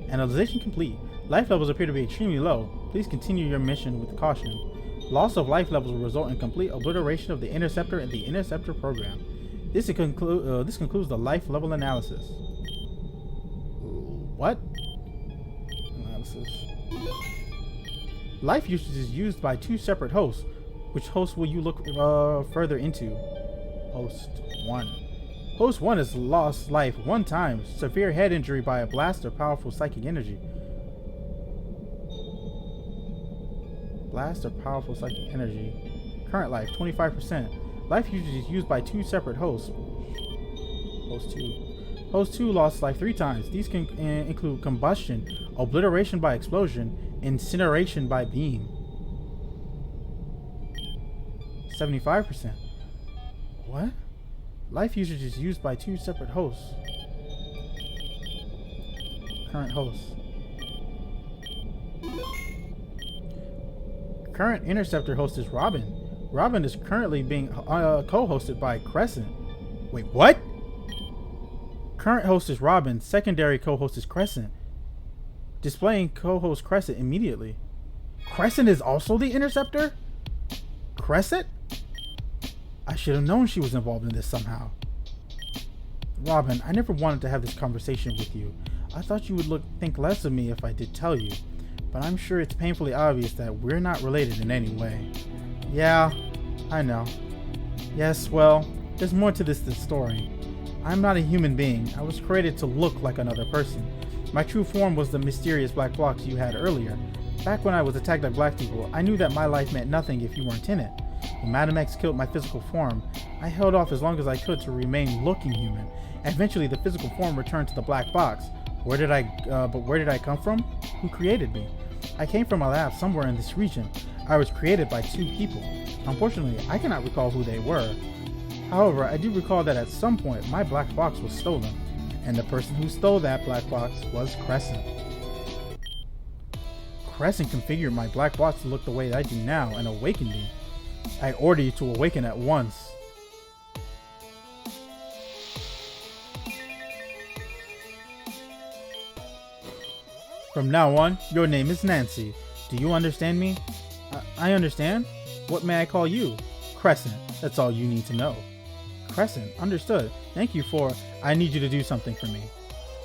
Analyzation complete. Life levels appear to be extremely low. Please continue your mission with caution. Loss of life levels will result in complete obliteration of the interceptor and the interceptor program. This concludes the life level analysis. What? Analysis. Life usage is used by two separate hosts. Which host will you look further into? Host 1. Host 1 has lost life 1 time. Severe head injury by a blast or powerful psychic energy. Blast or powerful psychic energy. Current life, 25%. Life usage is used by 2 separate hosts. Host 2. Host 2 lost life 3 times. These can include combustion, obliteration by explosion, incineration by beam. 75%. What? Life usage is used by 2 separate hosts. Current hosts. Current Interceptor host is Robin. Robin is currently being co-hosted by Crescent. Wait, what? Current host is Robin. Secondary co-host is Crescent. Displaying co-host Crescent immediately. Crescent is also the Interceptor? Crescent? I should have known she was involved in this somehow. Robin, I never wanted to have this conversation with you. I thought you would think less of me if I did tell you. But I'm sure it's painfully obvious that we're not related in any way. Yeah, I know. Yes, well, there's more to this than story. I'm not a human being. I was created to look like another person. My true form was the mysterious black box you had earlier. Back when I was attacked by black people, I knew that my life meant nothing if you weren't in it. When Madam X killed my physical form, I held off as long as I could to remain looking human. Eventually, the physical form returned to the black box. Where did I come from? Who created me? I came from a lab somewhere in this region. I was created by 2 people. Unfortunately, I cannot recall who they were. However, I do recall that at some point my black box was stolen, and the person who stole that black box was Crescent. Crescent configured my black box to look the way I do now and awakened me. I order you to awaken at once. From now on, your name is Nancy. Do you understand me? I understand. What may I call you? Crescent. That's all you need to know. Crescent. Understood. Thank you for... I need you to do something for me.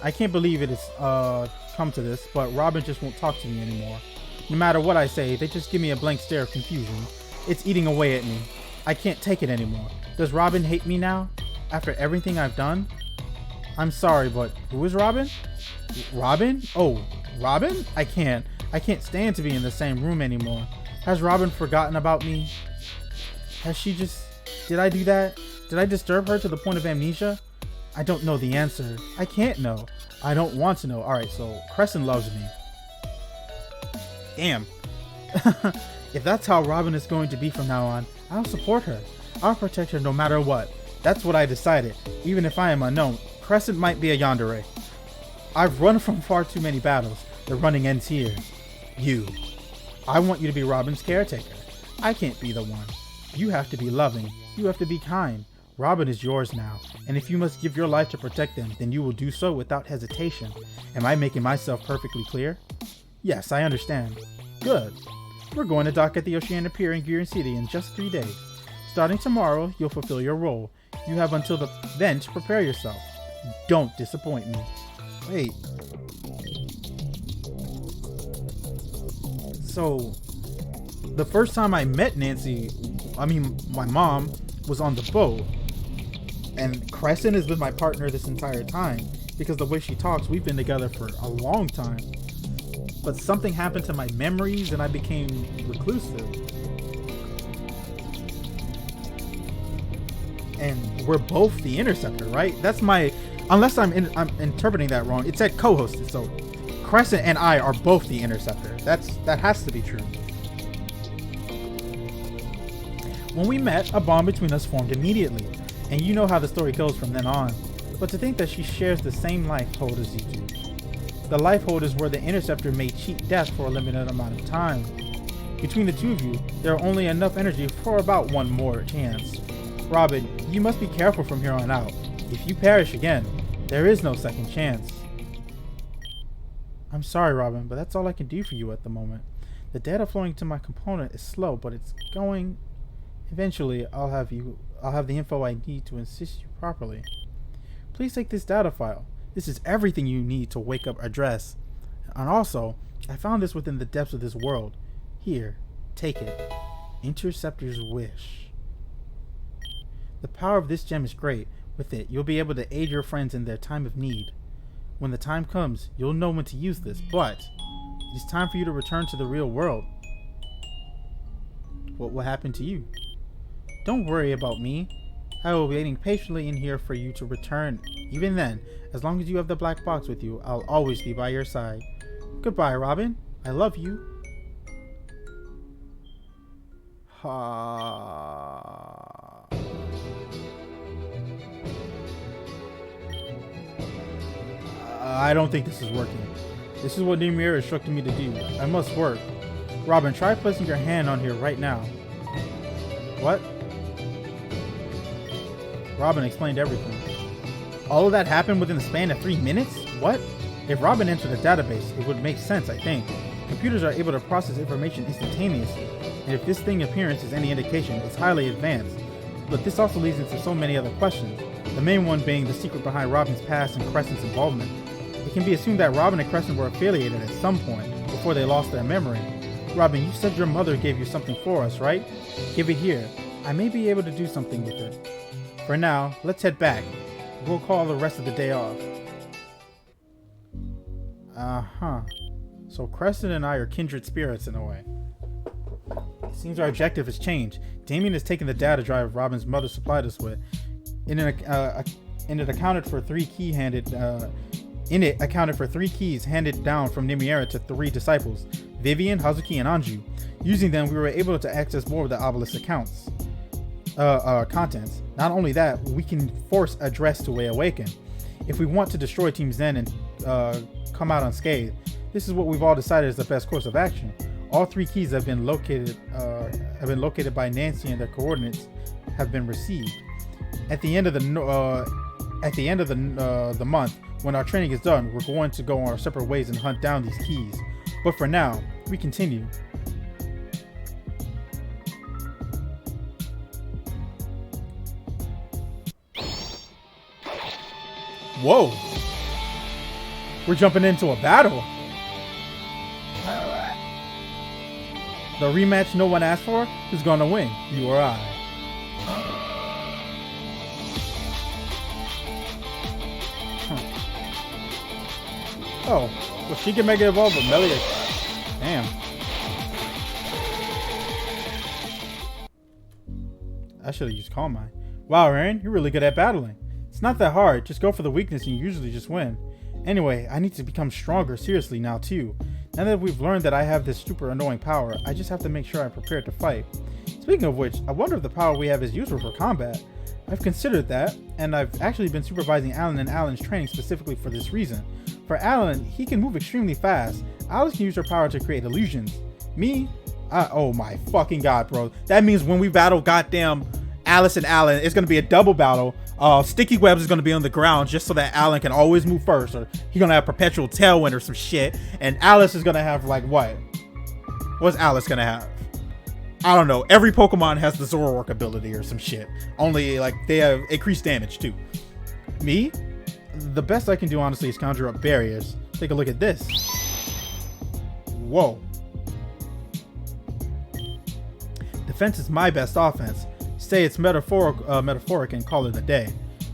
I can't believe it has come to this, but Robin just won't talk to me anymore. No matter what I say, they just give me a blank stare of confusion. It's eating away at me. I can't take it anymore. Does Robin hate me now? After everything I've done? I'm sorry, but who is Robin? Robin? Oh, Robin? I can't stand to be in the same room anymore. Has Robin forgotten about me? Has she just... Did I do that? Did I disturb her to the point of amnesia? I don't know the answer. I can't know. I don't want to know. Alright, so Crescent loves me. Damn. If that's how Robin is going to be from now on, I'll support her. I'll protect her no matter what. That's what I decided. Even if I am unknown, Crescent might be a yandere. I've run from far too many battles. The running ends here. You. I want you to be Robin's caretaker. I can't be the one. You have to be loving. You have to be kind. Robin is yours now, and if you must give your life to protect them, then you will do so without hesitation. Am I making myself perfectly clear? Yes, I understand. Good. We're going to dock at the Oceana Pier in Gearin City in just 3 days. Starting tomorrow, you'll fulfill your role. You have until then to prepare yourself. Don't disappoint me. Wait. So, the first time I met Nancy, my mom, was on the boat. And Crescent has been my partner this entire time. Because the way she talks, we've been together for a long time. But something happened to my memories and I became reclusive. And we're both the Interceptor, right? That's my... Unless I'm interpreting that wrong. It said co-hosted, so Crescent and I are both the Interceptor. That has to be true. When we met, a bond between us formed immediately. And you know how the story goes from then on. But to think that she shares the same life hold as you do. The life hold is where the Interceptor may cheat death for a limited amount of time. Between the two of you, there are only enough energy for about one more chance. Robin, you must be careful from here on out. If you perish again, there is no second chance. I'm sorry, Robin, but that's all I can do for you at the moment. The data flowing to my component is slow, but it's going... Eventually, I'll have the info I need to assist you properly. Please take this data file. This is everything you need to wake up address. And also, I found this within the depths of this world. Here, take it. Interceptor's wish. The power of this gem is great, With it, you'll be able to aid your friends in their time of need. When the time comes, you'll know when to use this, but it is time for you to return to the real world. What will happen to you? Don't worry about me. I will be waiting patiently in here for you to return. Even then, as long as you have the black box with you, I'll always be by your side. Goodbye, Robin. I love you. I don't think this is working. This is what Nymiera instructed me to do. I must work. Robin, try placing your hand on here right now. What? Robin explained everything. All of that happened within the span of 3 minutes? What? If Robin entered a database, it would make sense, I think. Computers are able to process information instantaneously, and if this thing appearance is any indication, it's highly advanced. But this also leads into so many other questions, the main one being the secret behind Robin's past and Crescent's involvement. It can be assumed that Robin and Crescent were affiliated at some point, before they lost their memory. Robin, you said your mother gave you something for us, right? Give it here. I may be able to do something with it. For now, let's head back. We'll call the rest of the day off. So Crescent and I are kindred spirits in a way. It seems our objective has changed. Damien has taken the data drive Robin's mother supplied us with. In it accounted for 3 keys handed down from Nymiera to 3 disciples, Vivian, Hazuki, and Anju. Using them, we were able to access more of the obelisk contents. Not only that, we can force Address to awaken. If we want to destroy Team Zen and come out unscathed, this is what we've all decided is the best course of action. All 3 keys have been located by Nancy, and their coordinates have been received. At the end of the month, when our training is done, we're going to go our separate ways and hunt down these keys. But for now, we continue. Whoa! We're jumping into a battle. The rematch no one asked for? Who's gonna win? You or I? Oh, well, she can make it evolve, but Melia. Damn. I should have used Calm Mind. Wow, Aaron, you're really good at battling. It's not that hard. Just go for the weakness and you usually just win. Anyway, I need to become stronger seriously now too. Now that we've learned that I have this super annoying power, I just have to make sure I'm prepared to fight. Speaking of which, I wonder if the power we have is useful for combat. I've considered that, and I've actually been supervising Alan and Alan's training specifically for this reason. For Alan, he can move extremely fast. Alice can use her power to create illusions. Me? Oh my fucking god, bro. That means when we battle goddamn Alice and Alan, it's gonna be a double battle. Sticky Webs is gonna be on the ground just so that Alan can always move first, or he's gonna have perpetual tailwind or some shit, and Alice is gonna have like what? What's Alice gonna have? I don't know. Every Pokemon has the Zoroark ability or some shit. Only like they have increased damage too. Me? The best I can do honestly is conjure up barriers. Take a look at this. Whoa. Defense is my best offense. Say it's metaphoric and call it a day.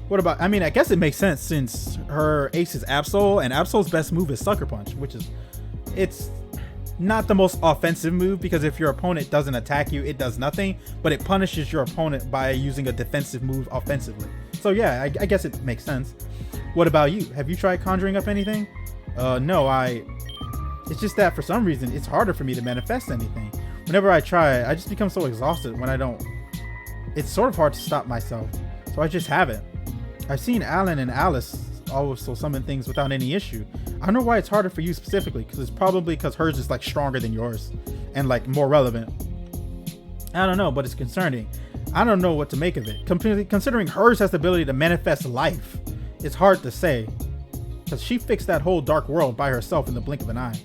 What about, I mean, I guess it makes sense since her ace is Absol, and Absol's best move is Sucker Punch, which is, it's not the most offensive move because if your opponent doesn't attack you, it does nothing, but it punishes your opponent by using a defensive move offensively. So yeah, I guess it makes sense. What about you? Have you tried conjuring up anything? No, it's just that for some reason, it's harder for me to manifest anything. Whenever I try, I just become so exhausted when I don't. It's sort of hard to stop myself, so I just haven't. I've seen Alan and Alice also summon things without any issue. I don't know why it's harder for you specifically, because it's probably because hers is like stronger than yours and like more relevant. I don't know, but it's concerning. I don't know what to make of it. Considering hers has the ability to manifest life, it's hard to say, because she fixed that whole dark world by herself in the blink of an eye.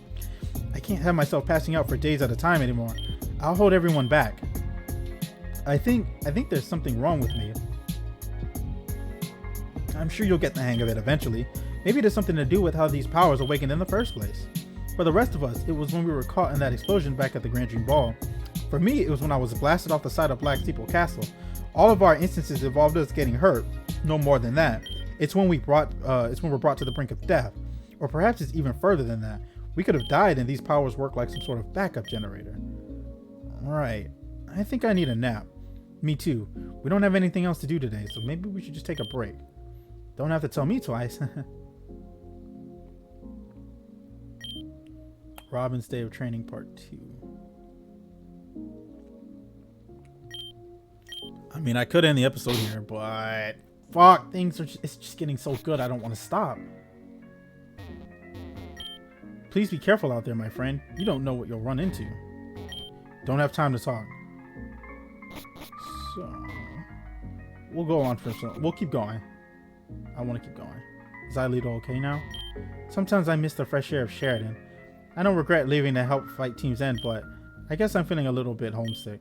I can't have myself passing out for days at a time anymore. I'll hold everyone back. I think there's something wrong with me. I'm sure you'll get the hang of it eventually. Maybe it has something to do with how these powers awakened in the first place. For the rest of us, it was when we were caught in that explosion back at the Grand Dream Ball. For me, it was when I was blasted off the side of Black Steeple Castle. All of our instances involved us getting hurt. No more than that. It's when we're brought to the brink of death. Or perhaps it's even further than that. We could have died and these powers work like some sort of backup generator. Right. I think I need a nap. Me too. We don't have anything else to do today, so maybe we should just take a break. Don't have to tell me twice. Robin's Day of Training Part 2. I mean, I could end the episode here, but fuck, it's just getting so good I don't want to stop. Please be careful out there, my friend. You don't know what you'll run into. Don't have time to talk. So, we'll go on for some. We'll keep going. I want to keep going. Is Ailito okay now? Sometimes I miss the fresh air of Sheridan. I don't regret leaving to help fight Team's End, but I guess I'm feeling a little bit homesick.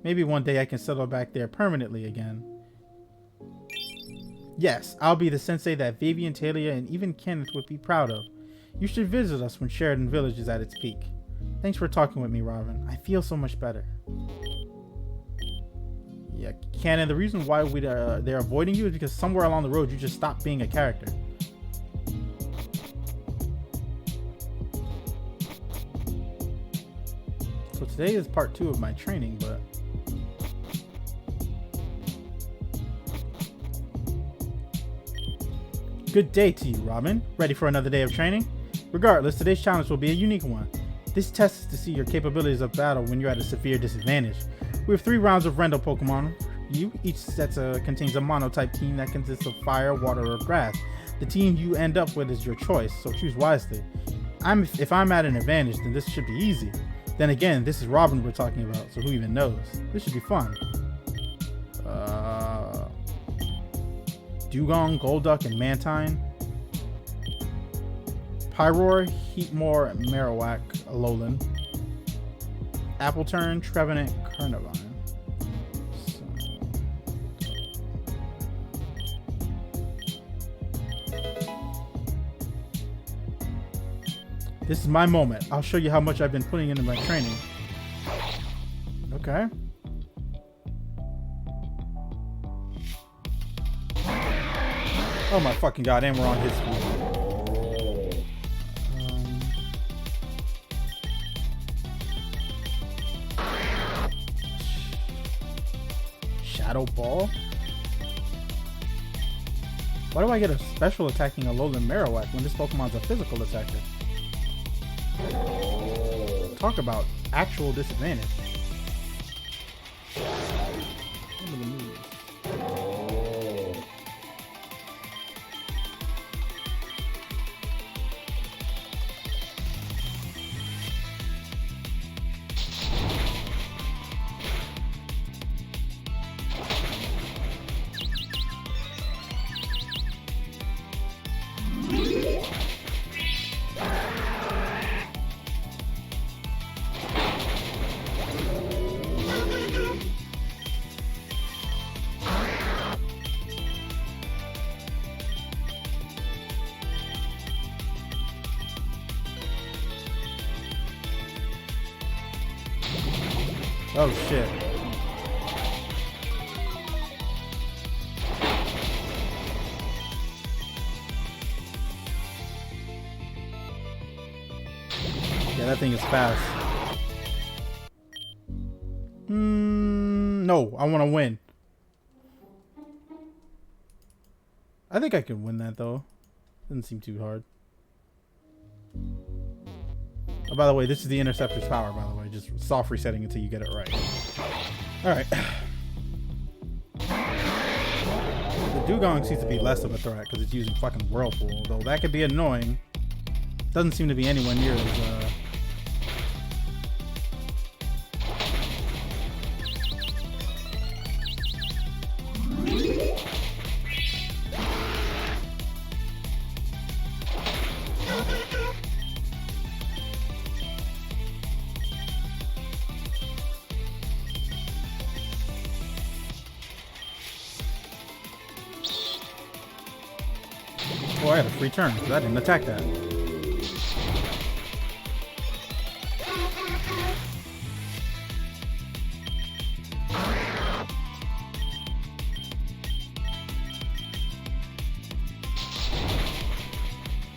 Maybe one day I can settle back there permanently again. Yes, I'll be the sensei that Vivian, Talia, and even Kenneth would be proud of. You should visit us when Sheridan Village is at its peak. Thanks for talking with me, Robin. I feel so much better. Yeah, Kanon, the reason why they're avoiding you is because somewhere along the road you just stopped being a character. So today is part 2 of my training, but... Good day to you, Robin. Ready for another day of training? Regardless, today's challenge will be a unique one. This test is to see your capabilities of battle when you're at a severe disadvantage. We have 3 rounds of random Pokemon. Each set contains a mono-type team that consists of fire, water, or grass. The team you end up with is your choice, so choose wisely. If I'm at an advantage, then this should be easy. Then again, this is Robin we're talking about, so who even knows? This should be fun. Dugong, Golduck, and Mantine. Pyroar, Heatmore, Marowak, Alolan. Appleturn, Trevenant, Carnivine. This is my moment. I'll show you how much I've been putting into my training. Okay. Oh my fucking god, and we're on his speed. Shadow Ball? Why do I get a special attacking Alolan Marowak when this Pokemon's a physical attacker? Talk about actual disadvantage. Oh shit. Yeah, that thing is fast. No, I want to win. I think I can win that though. Doesn't seem too hard. Oh, by the way, this is the Interceptor's power, by the way. Just soft resetting until you get it right. Alright. The Dugong seems to be less of a threat because it's using fucking Whirlpool, though that could be annoying. Doesn't seem to be anywhere near as, Oh, I had a free turn because I didn't attack that.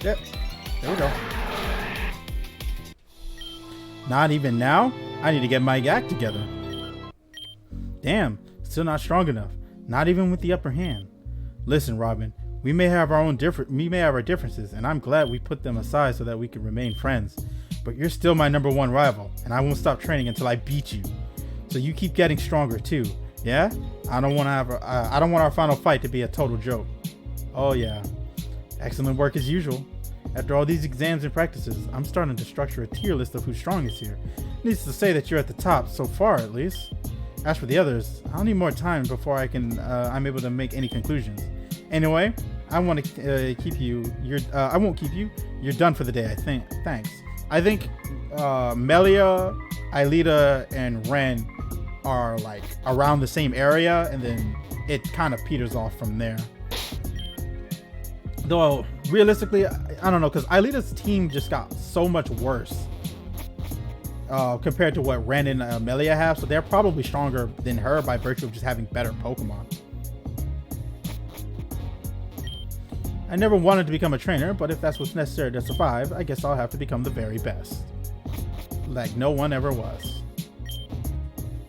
Yep. There we go. Not even now? I need to get my act together. Damn, still not strong enough. Not even with the upper hand. Listen, Robin, we may have our differences, and I'm glad we put them aside so that we can remain friends. But you're still my #1 rival, and I won't stop training until I beat you. So you keep getting stronger too. Yeah? I don't want our final fight to be a total joke. Oh yeah. Excellent work as usual. After all these exams and practices, I'm starting to structure a tier list of who's strongest here. Needs to say that you're at the top, so far at least. As for the others, I'll need more time before I'm able to make any conclusions. Anyway, I want to keep you. I won't keep you. You're done for the day, I think. Thanks. I think Melia, Aelita, and Ren are like around the same area, and then it kind of peters off from there. Though realistically, I don't know, because Aelita's team just got so much worse compared to what Ren and Melia have, so they're probably stronger than her by virtue of just having better Pokemon. I never wanted to become a trainer, but if that's what's necessary to survive, I guess I'll have to become the very best. Like no one ever was.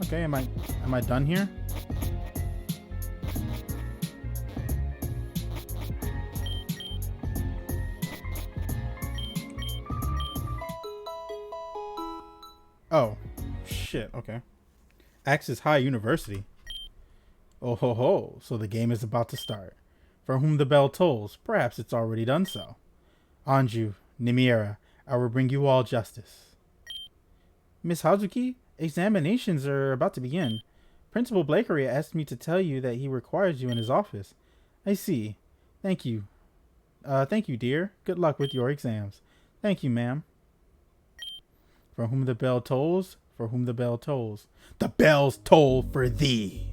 Okay, am I done here? Oh, shit, okay. Axis High University. Oh ho ho, so the game is about to start. For whom the bell tolls, perhaps it's already done so. Anju, Nymiera, I will bring you all justice. Miss Hazuki, examinations are about to begin. Principal Blakery asked me to tell you that he requires you in his office. I see. Thank you. Thank you, dear. Good luck with your exams. Thank you, ma'am. For whom the bell tolls, for whom the bell tolls. The bells toll for thee.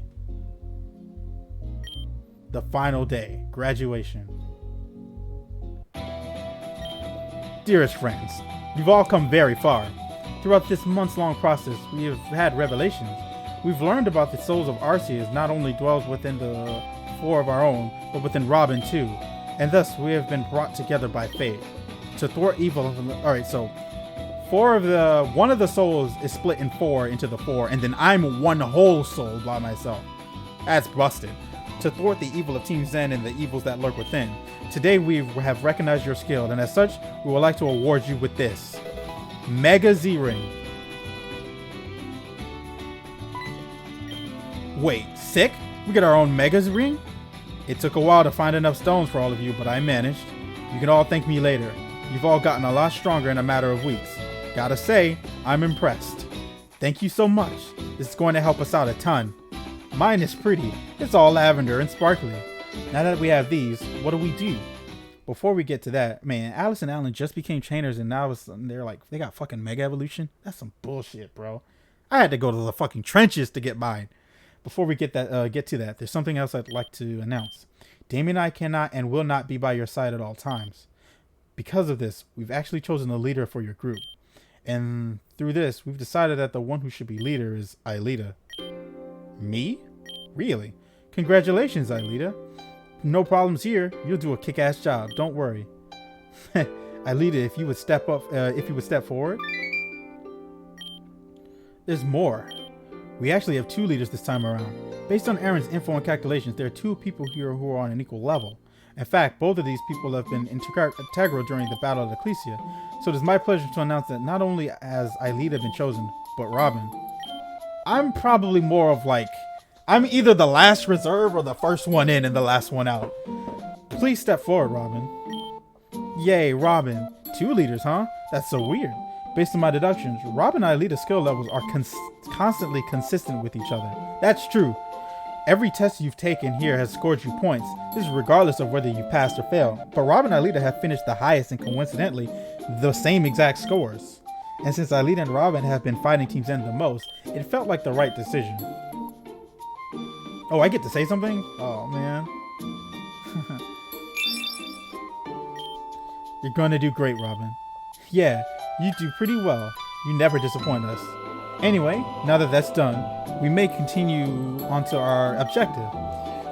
The final day, graduation. Dearest friends, you've all come very far. Throughout this months-long process, we have had revelations. We've learned about the souls of Arceus not only dwells within the four of our own, but within Robin too. And thus, we have been brought together by fate. To thwart evil. Alright, so one of the souls is split in four into the four, and then I'm one whole soul by myself. That's busted. To thwart the evil of Team Zen and the evils that lurk within. Today we have recognized your skill, and as such, we would like to award you with this Mega Z-Ring. Wait, sick? We get our own Mega Z-Ring? It took a while to find enough stones for all of you, but I managed. You can all thank me later. You've all gotten a lot stronger in a matter of weeks. Gotta say, I'm impressed. Thank you so much. This is going to help us out a ton. Mine is pretty. It's all lavender and sparkly. Now that we have these, what do we do? Before we get to that, man, Alice and Alan just became trainers, and now they're like, they got fucking Mega Evolution? That's some bullshit, bro. I had to go to the fucking trenches to get mine. Before we get to that, there's something else I'd like to announce. Damien and I cannot and will not be by your side at all times. Because of this, we've actually chosen a leader for your group. And through this, we've decided that the one who should be leader is Aelita. Me? Really? Congratulations, Aelita. No problems here. You'll do a kick-ass job. Don't worry. Aelita, if you would step forward. There's more. We actually have 2 leaders this time around. Based on Aaron's info and calculations, there are 2 people here who are on an equal level. In fact, both of these people have been integral during the Battle of Ecclesia. So it is my pleasure to announce that not only has Aelita been chosen, but Robin. I'm probably more of like, I'm either the last reserve or the first one in and the last one out. Please step forward, Robin. Yay, Robin. 2 leaders, huh? That's so weird. Based on my deductions, Robin and Aelita's skill levels are constantly consistent with each other. That's true. Every test you've taken here has scored you points. This is regardless of whether you passed or failed. But Robin and Aelita have finished the highest and coincidentally, the same exact scores. And since Aelita and Robin have been fighting Team Zen the most, it felt like the right decision. Oh, I get to say something? Oh, man. You're going to do great, Robin. Yeah, you do pretty well. You never disappoint us. Anyway, now that that's done, we may continue on to our objective.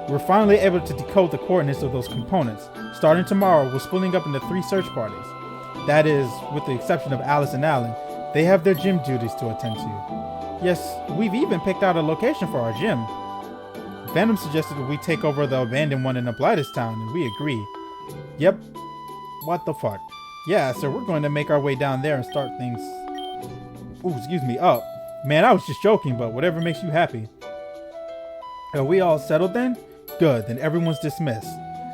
We're finally able to decode the coordinates of those components. Starting tomorrow, we're splitting up into 3 search parties. That is, with the exception of Alice and Alan. They have their gym duties to attend to. Yes, we've even picked out a location for our gym. Venom suggested we take over the abandoned one in Blightus Town, and we agree. Yep. What the fuck? Yeah, so we're going to make our way down there and start things... Ooh, excuse me, up. Man, I was just joking, but whatever makes you happy. Are we all settled then? Good, then everyone's dismissed.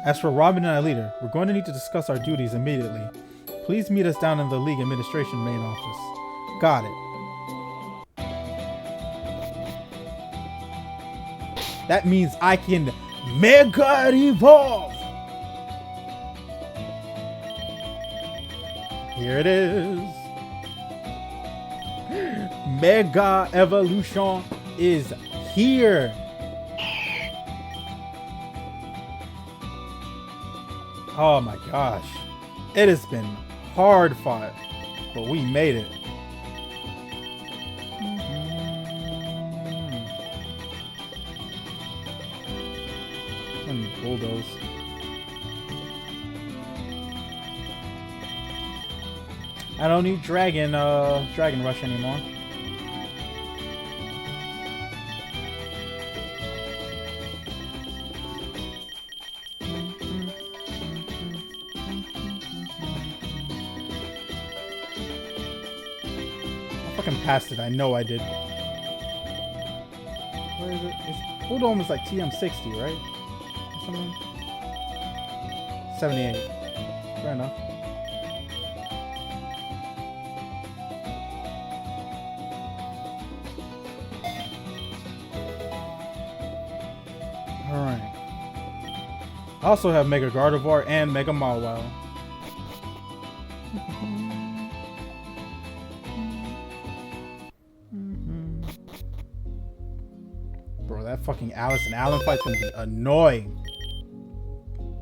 As for Robin and Alita, we're going to need to discuss our duties immediately. Please meet us down in the League Administration main office. Got it. That means I can Mega Evolve! Here it is. Mega Evolution is here. Oh my gosh. It has been hard fought, but we made it. Let me bulldoze. I don't need Dragon Rush anymore. Past it, I know I did. Where is it? It's Bulldome is like TM60, right? Or something? 78. Fair enough. Alright. I also have Mega Gardevoir and Mega Mawile. Fucking Alice and Alan fight's gonna be annoying.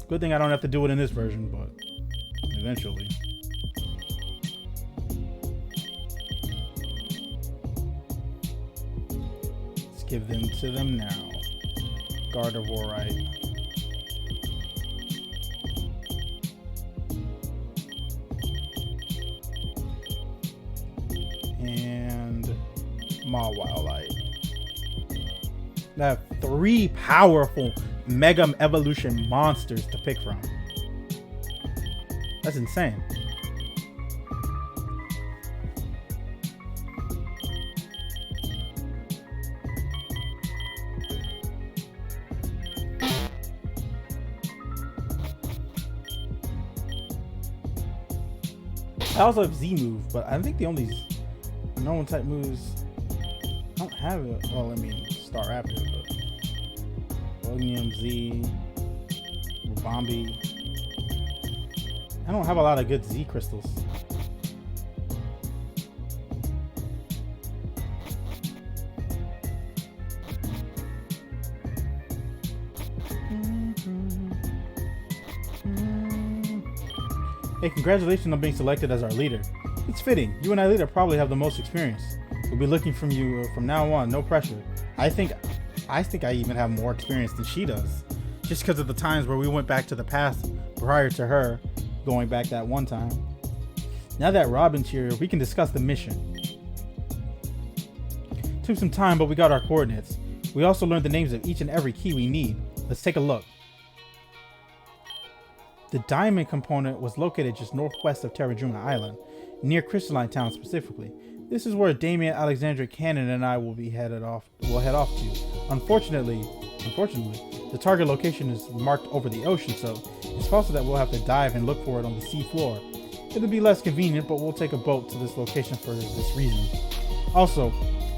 Good thing I don't have to do it in this version, but eventually. Let's give them to them now. Gardevoir. And Mawile. I have 3 powerful Mega Evolution monsters to pick from. That's insane. I also have Z move, but I think the only normal type moves I don't have it. Well, I mean, Star Raptor, but William Z, Bombi. I don't have a lot of good Z crystals. Hey, congratulations on being selected as our leader. It's fitting. You and Alita probably have the most experience. We'll be looking from you from now on. No pressure. I think I even have more experience than she does. Just because of the times where we went back to the past prior to her going back that one time. Now that Robin's here, we can discuss the mission. Took some time, but we got our coordinates. We also learned the names of each and every key we need. Let's take a look. The diamond component was located just northwest of Terrajuna Island, near Crystalline Town specifically. This is where Damien, Alexandra, Kanon, and I will head off to. Unfortunately, the target location is marked over the ocean, so it's possible that we'll have to dive and look for it on the sea floor. It'll be less convenient, but we'll take a boat to this location for this reason. Also,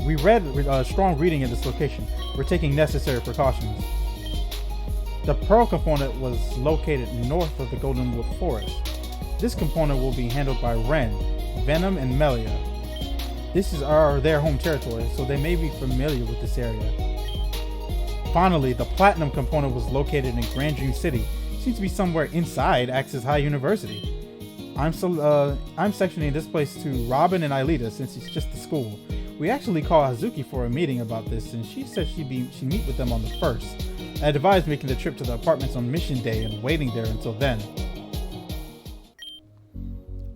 we read strong reading in this location. We're taking necessary precautions. The Pearl component was located north of the Goldenwood Forest. This component will be handled by Ren, Venom, and Melia. This is their home territory, so they may be familiar with this area. Finally, the Platinum component was located in Grand Dream City. Seems to be somewhere inside Axis High University. I'm sectioning this place to Robin and Alita since it's just the school. We actually called Hazuki for a meeting about this, and she said she'd meet with them on the 1st. I advised making the trip to the apartments on mission day and waiting there until then.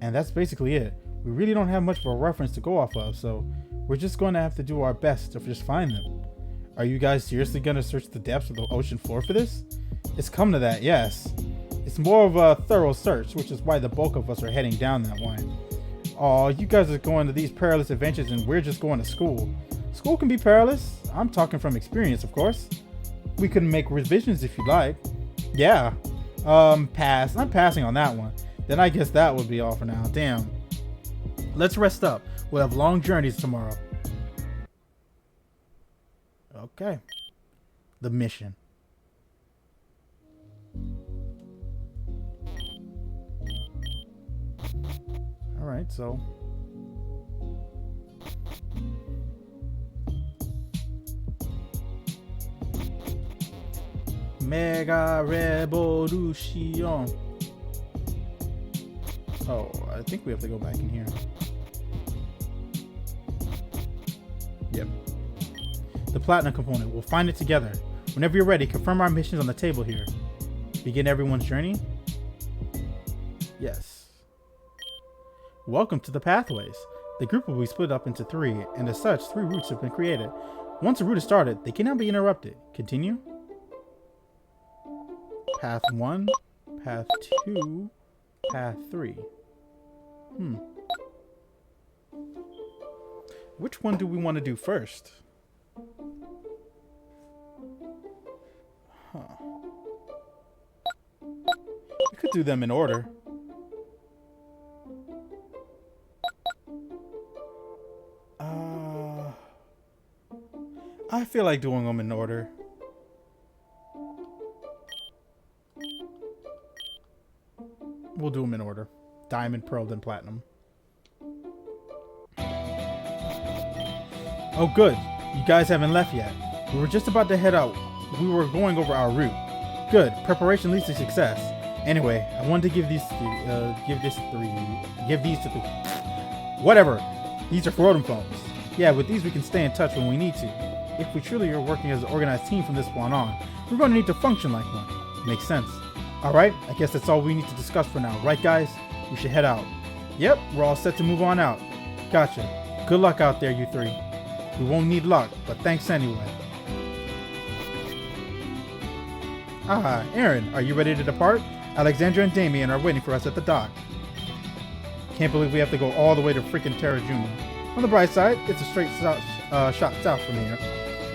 And that's basically it. We really don't have much of a reference to go off of, so we're just going to have to do our best to just find them. Are you guys seriously going to search the depths of the ocean floor for this? It's come to that, yes. It's more of a thorough search, which is why the bulk of us are heading down that way. Aw, you guys are going to these perilous adventures and we're just going to school. School can be perilous. I'm talking from experience, of course. We can make revisions if you like. Yeah. Pass. I'm passing on that one. Then I guess that would be all for now. Damn. Let's rest up. We'll have long journeys tomorrow. Okay. The mission. Alright, so Mega Revolution. Oh, I think we have to go back in here. Yep. The platinum component. We'll find it together. Whenever you're ready, confirm our missions on the table here. Begin everyone's journey? Yes. Welcome to the pathways. The group will be split up into 3, and as such, 3 routes have been created. Once a route is started, they cannot be interrupted. Continue. Path 1, Path 2, Path 3. Which one do we want to do first? Huh. We could do them in order. I feel like doing them in order. We'll do them in order. Diamond, Pearl, then Platinum. Oh good, you guys haven't left yet. We were just about to head out. We were going over our route. Good, preparation leads to success. Anyway, I wanted to give these to whatever. These are Rotom phones. Yeah, with these we can stay in touch when we need to. If we truly are working as an organized team from this point on, we're going to need to function like one. Makes sense. Alright, I guess that's all we need to discuss for now, right guys? We should head out. Yep, we're all set to move on out. Gotcha. Good luck out there, you 3. We won't need luck, but thanks anyway. Ah, Aaron, are you ready to depart? Alexandra and Damien are waiting for us at the dock. Can't believe we have to go all the way to freaking Terrajuma. On the bright side, it's a straight shot south from here,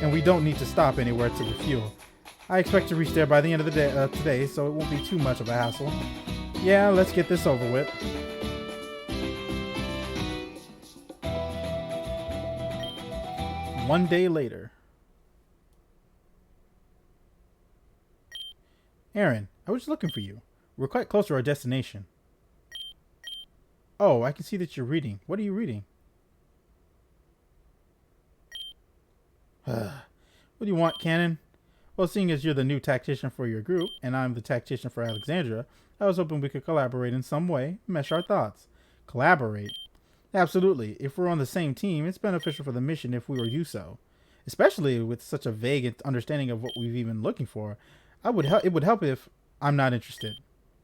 and we don't need to stop anywhere to refuel. I expect to reach there by the end of the day today, so it won't be too much of a hassle. Yeah, let's get this over with. One day later. Aaron, I was looking for you. We're quite close to our destination. Oh, I can see that you're reading. What are you reading? What do you want, Kanon? Well, seeing as you're the new tactician for your group, and I'm the tactician for Alexandra, I was hoping we could collaborate in some way, mesh our thoughts. Collaborate? Absolutely. If we're on the same team, it's beneficial for the mission if we were do so. Especially with such a vague understanding of what we've even looking for. It would help if I'm not interested.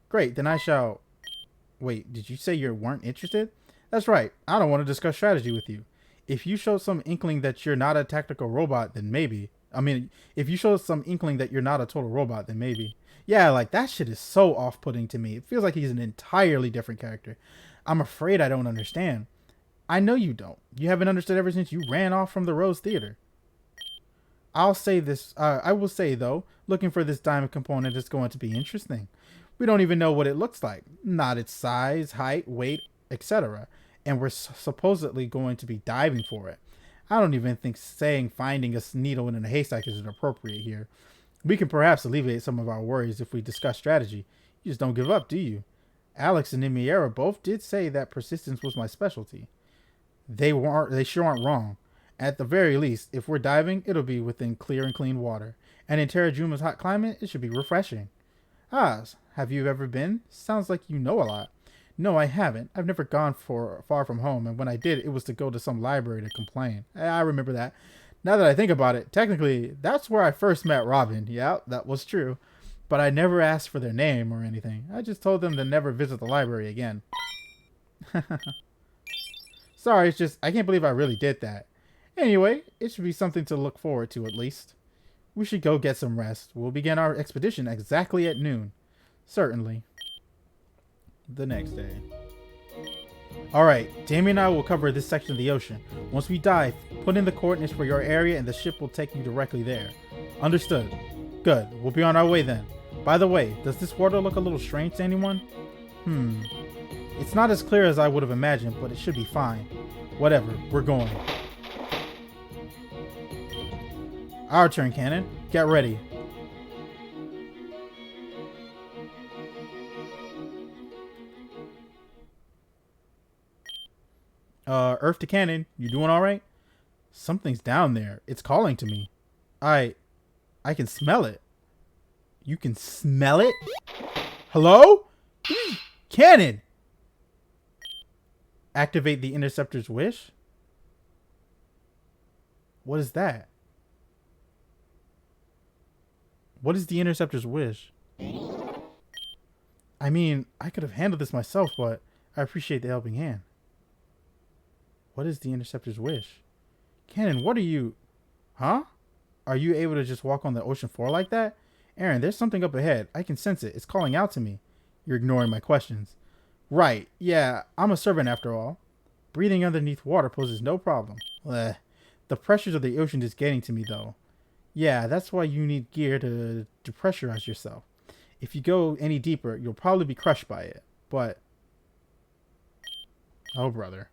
Great, then I shall... Wait, did you say you weren't interested? That's right. I don't want to discuss strategy with you. If you show some inkling that you're not a tactical robot, then maybe. If you show some inkling that you're not a total robot, then maybe. Yeah, like, that shit is so off-putting to me. It feels like he's an entirely different character. I'm afraid I don't understand. I know you don't. You haven't understood ever since you ran off from the Rose Theater. I will say, though, looking for this diamond component is going to be interesting. We don't even know what it looks like. Not its size, height, weight, etc. And we're supposedly going to be diving for it. I don't even think saying finding a needle in a haystack is inappropriate here. We can perhaps alleviate some of our worries if we discuss strategy. You just don't give up, do you? Alex and Nymiera both did say that persistence was my specialty. They sure aren't wrong. At the very least, if we're diving, it'll be within clear and clean water. And in Terrajuma's hot climate, it should be refreshing. Ah, have you ever been? Sounds like you know a lot. No, I haven't. I've never gone far from home, and when I did, it was to go to some library to complain. I remember that. Now that I think about it, technically, that's where I first met Robin. Yeah, that was true. But I never asked for their name or anything. I just told them to never visit the library again. Sorry, it's just, I can't believe I really did that. Anyway, it should be something to look forward to at least. We should go get some rest. We'll begin our expedition exactly at noon. Certainly. The next day. Alright, Damien and I will cover this section of the ocean. Once we dive, put in the coordinates for your area and the ship will take you directly there. Understood. Good, we'll be on our way then. By the way, does this water look a little strange to anyone? It's not as clear as I would have imagined, but it should be fine. Whatever, we're going. Our turn, Kanon. Get ready. Earth to Kanon, you doing alright? Something's down there. It's calling to me. I can smell it. You can smell it? Hello? Kanon! Activate the interceptor's wish? What is that? What is the interceptor's wish? I mean, I could have handled this myself, but I appreciate the helping hand. What is the interceptor's wish? Kanon, what are you... Huh? Are you able to just walk on the ocean floor like that? Aaron, there's something up ahead. I can sense it. It's calling out to me. You're ignoring my questions. Right. Yeah, I'm a servant after all. Breathing underneath water poses no problem. Blech. The pressures of the ocean is getting to me, though. Yeah, that's why you need gear to depressurize yourself. If you go any deeper, you'll probably be crushed by it. But... Oh, brother.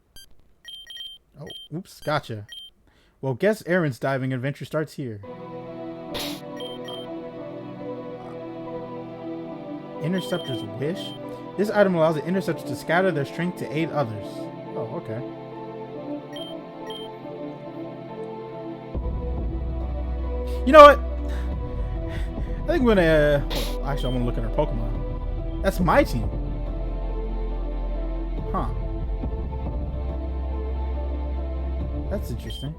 Oh, oops, gotcha. Well, guess Aaron's diving adventure starts here. Interceptor's wish? This item allows the interceptors to scatter their strength to aid others. Oh, okay. You know what? I think we're gonna... well, actually, I want to look at our Pokemon. That's my team. Huh. That's interesting.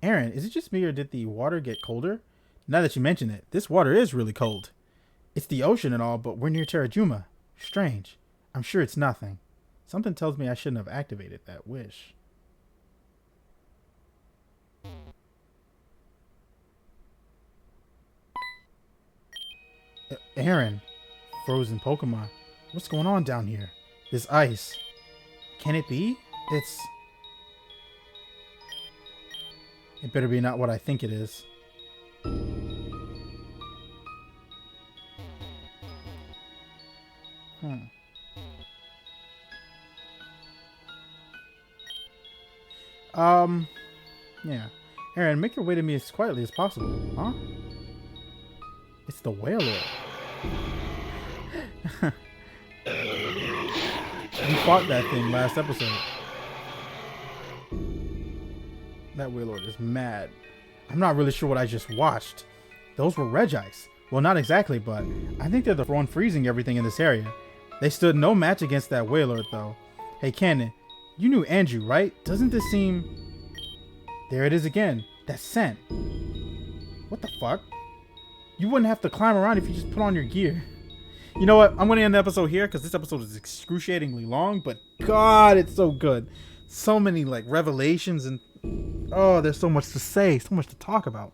Aaron, is it just me or did the water get colder? Now that you mention it, this water is really cold. It's the ocean and all, but we're near Terrajuma. Strange. I'm sure it's nothing. Something tells me I shouldn't have activated that wish. Aaron. Frozen Pokemon. What's going on down here? This ice. Can it be? It better be not what I think it is. Yeah. Aaron, make your way to me as quietly as possible, huh? It's the Wailord. We fought that thing last episode. That Wailord is mad. I'm not really sure what I just watched. Those were Regice. Well, not exactly, but I think they're the one freezing everything in this area. They stood no match against that Wailord, though. Hey, Kanon, you knew Andrew, right? Doesn't this seem... There it is again. That scent. What the fuck? You wouldn't have to climb around if you just put on your gear. You know what? I'm going to end the episode here because this episode is excruciatingly long, but God, it's so good. So many, like, revelations and... Oh, there's so much to say, so much to talk about.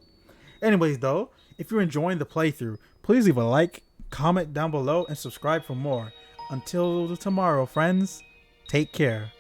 Anyways, though, if you're enjoying the playthrough, please leave a like, comment down below, and subscribe for more. Until tomorrow, friends, take care.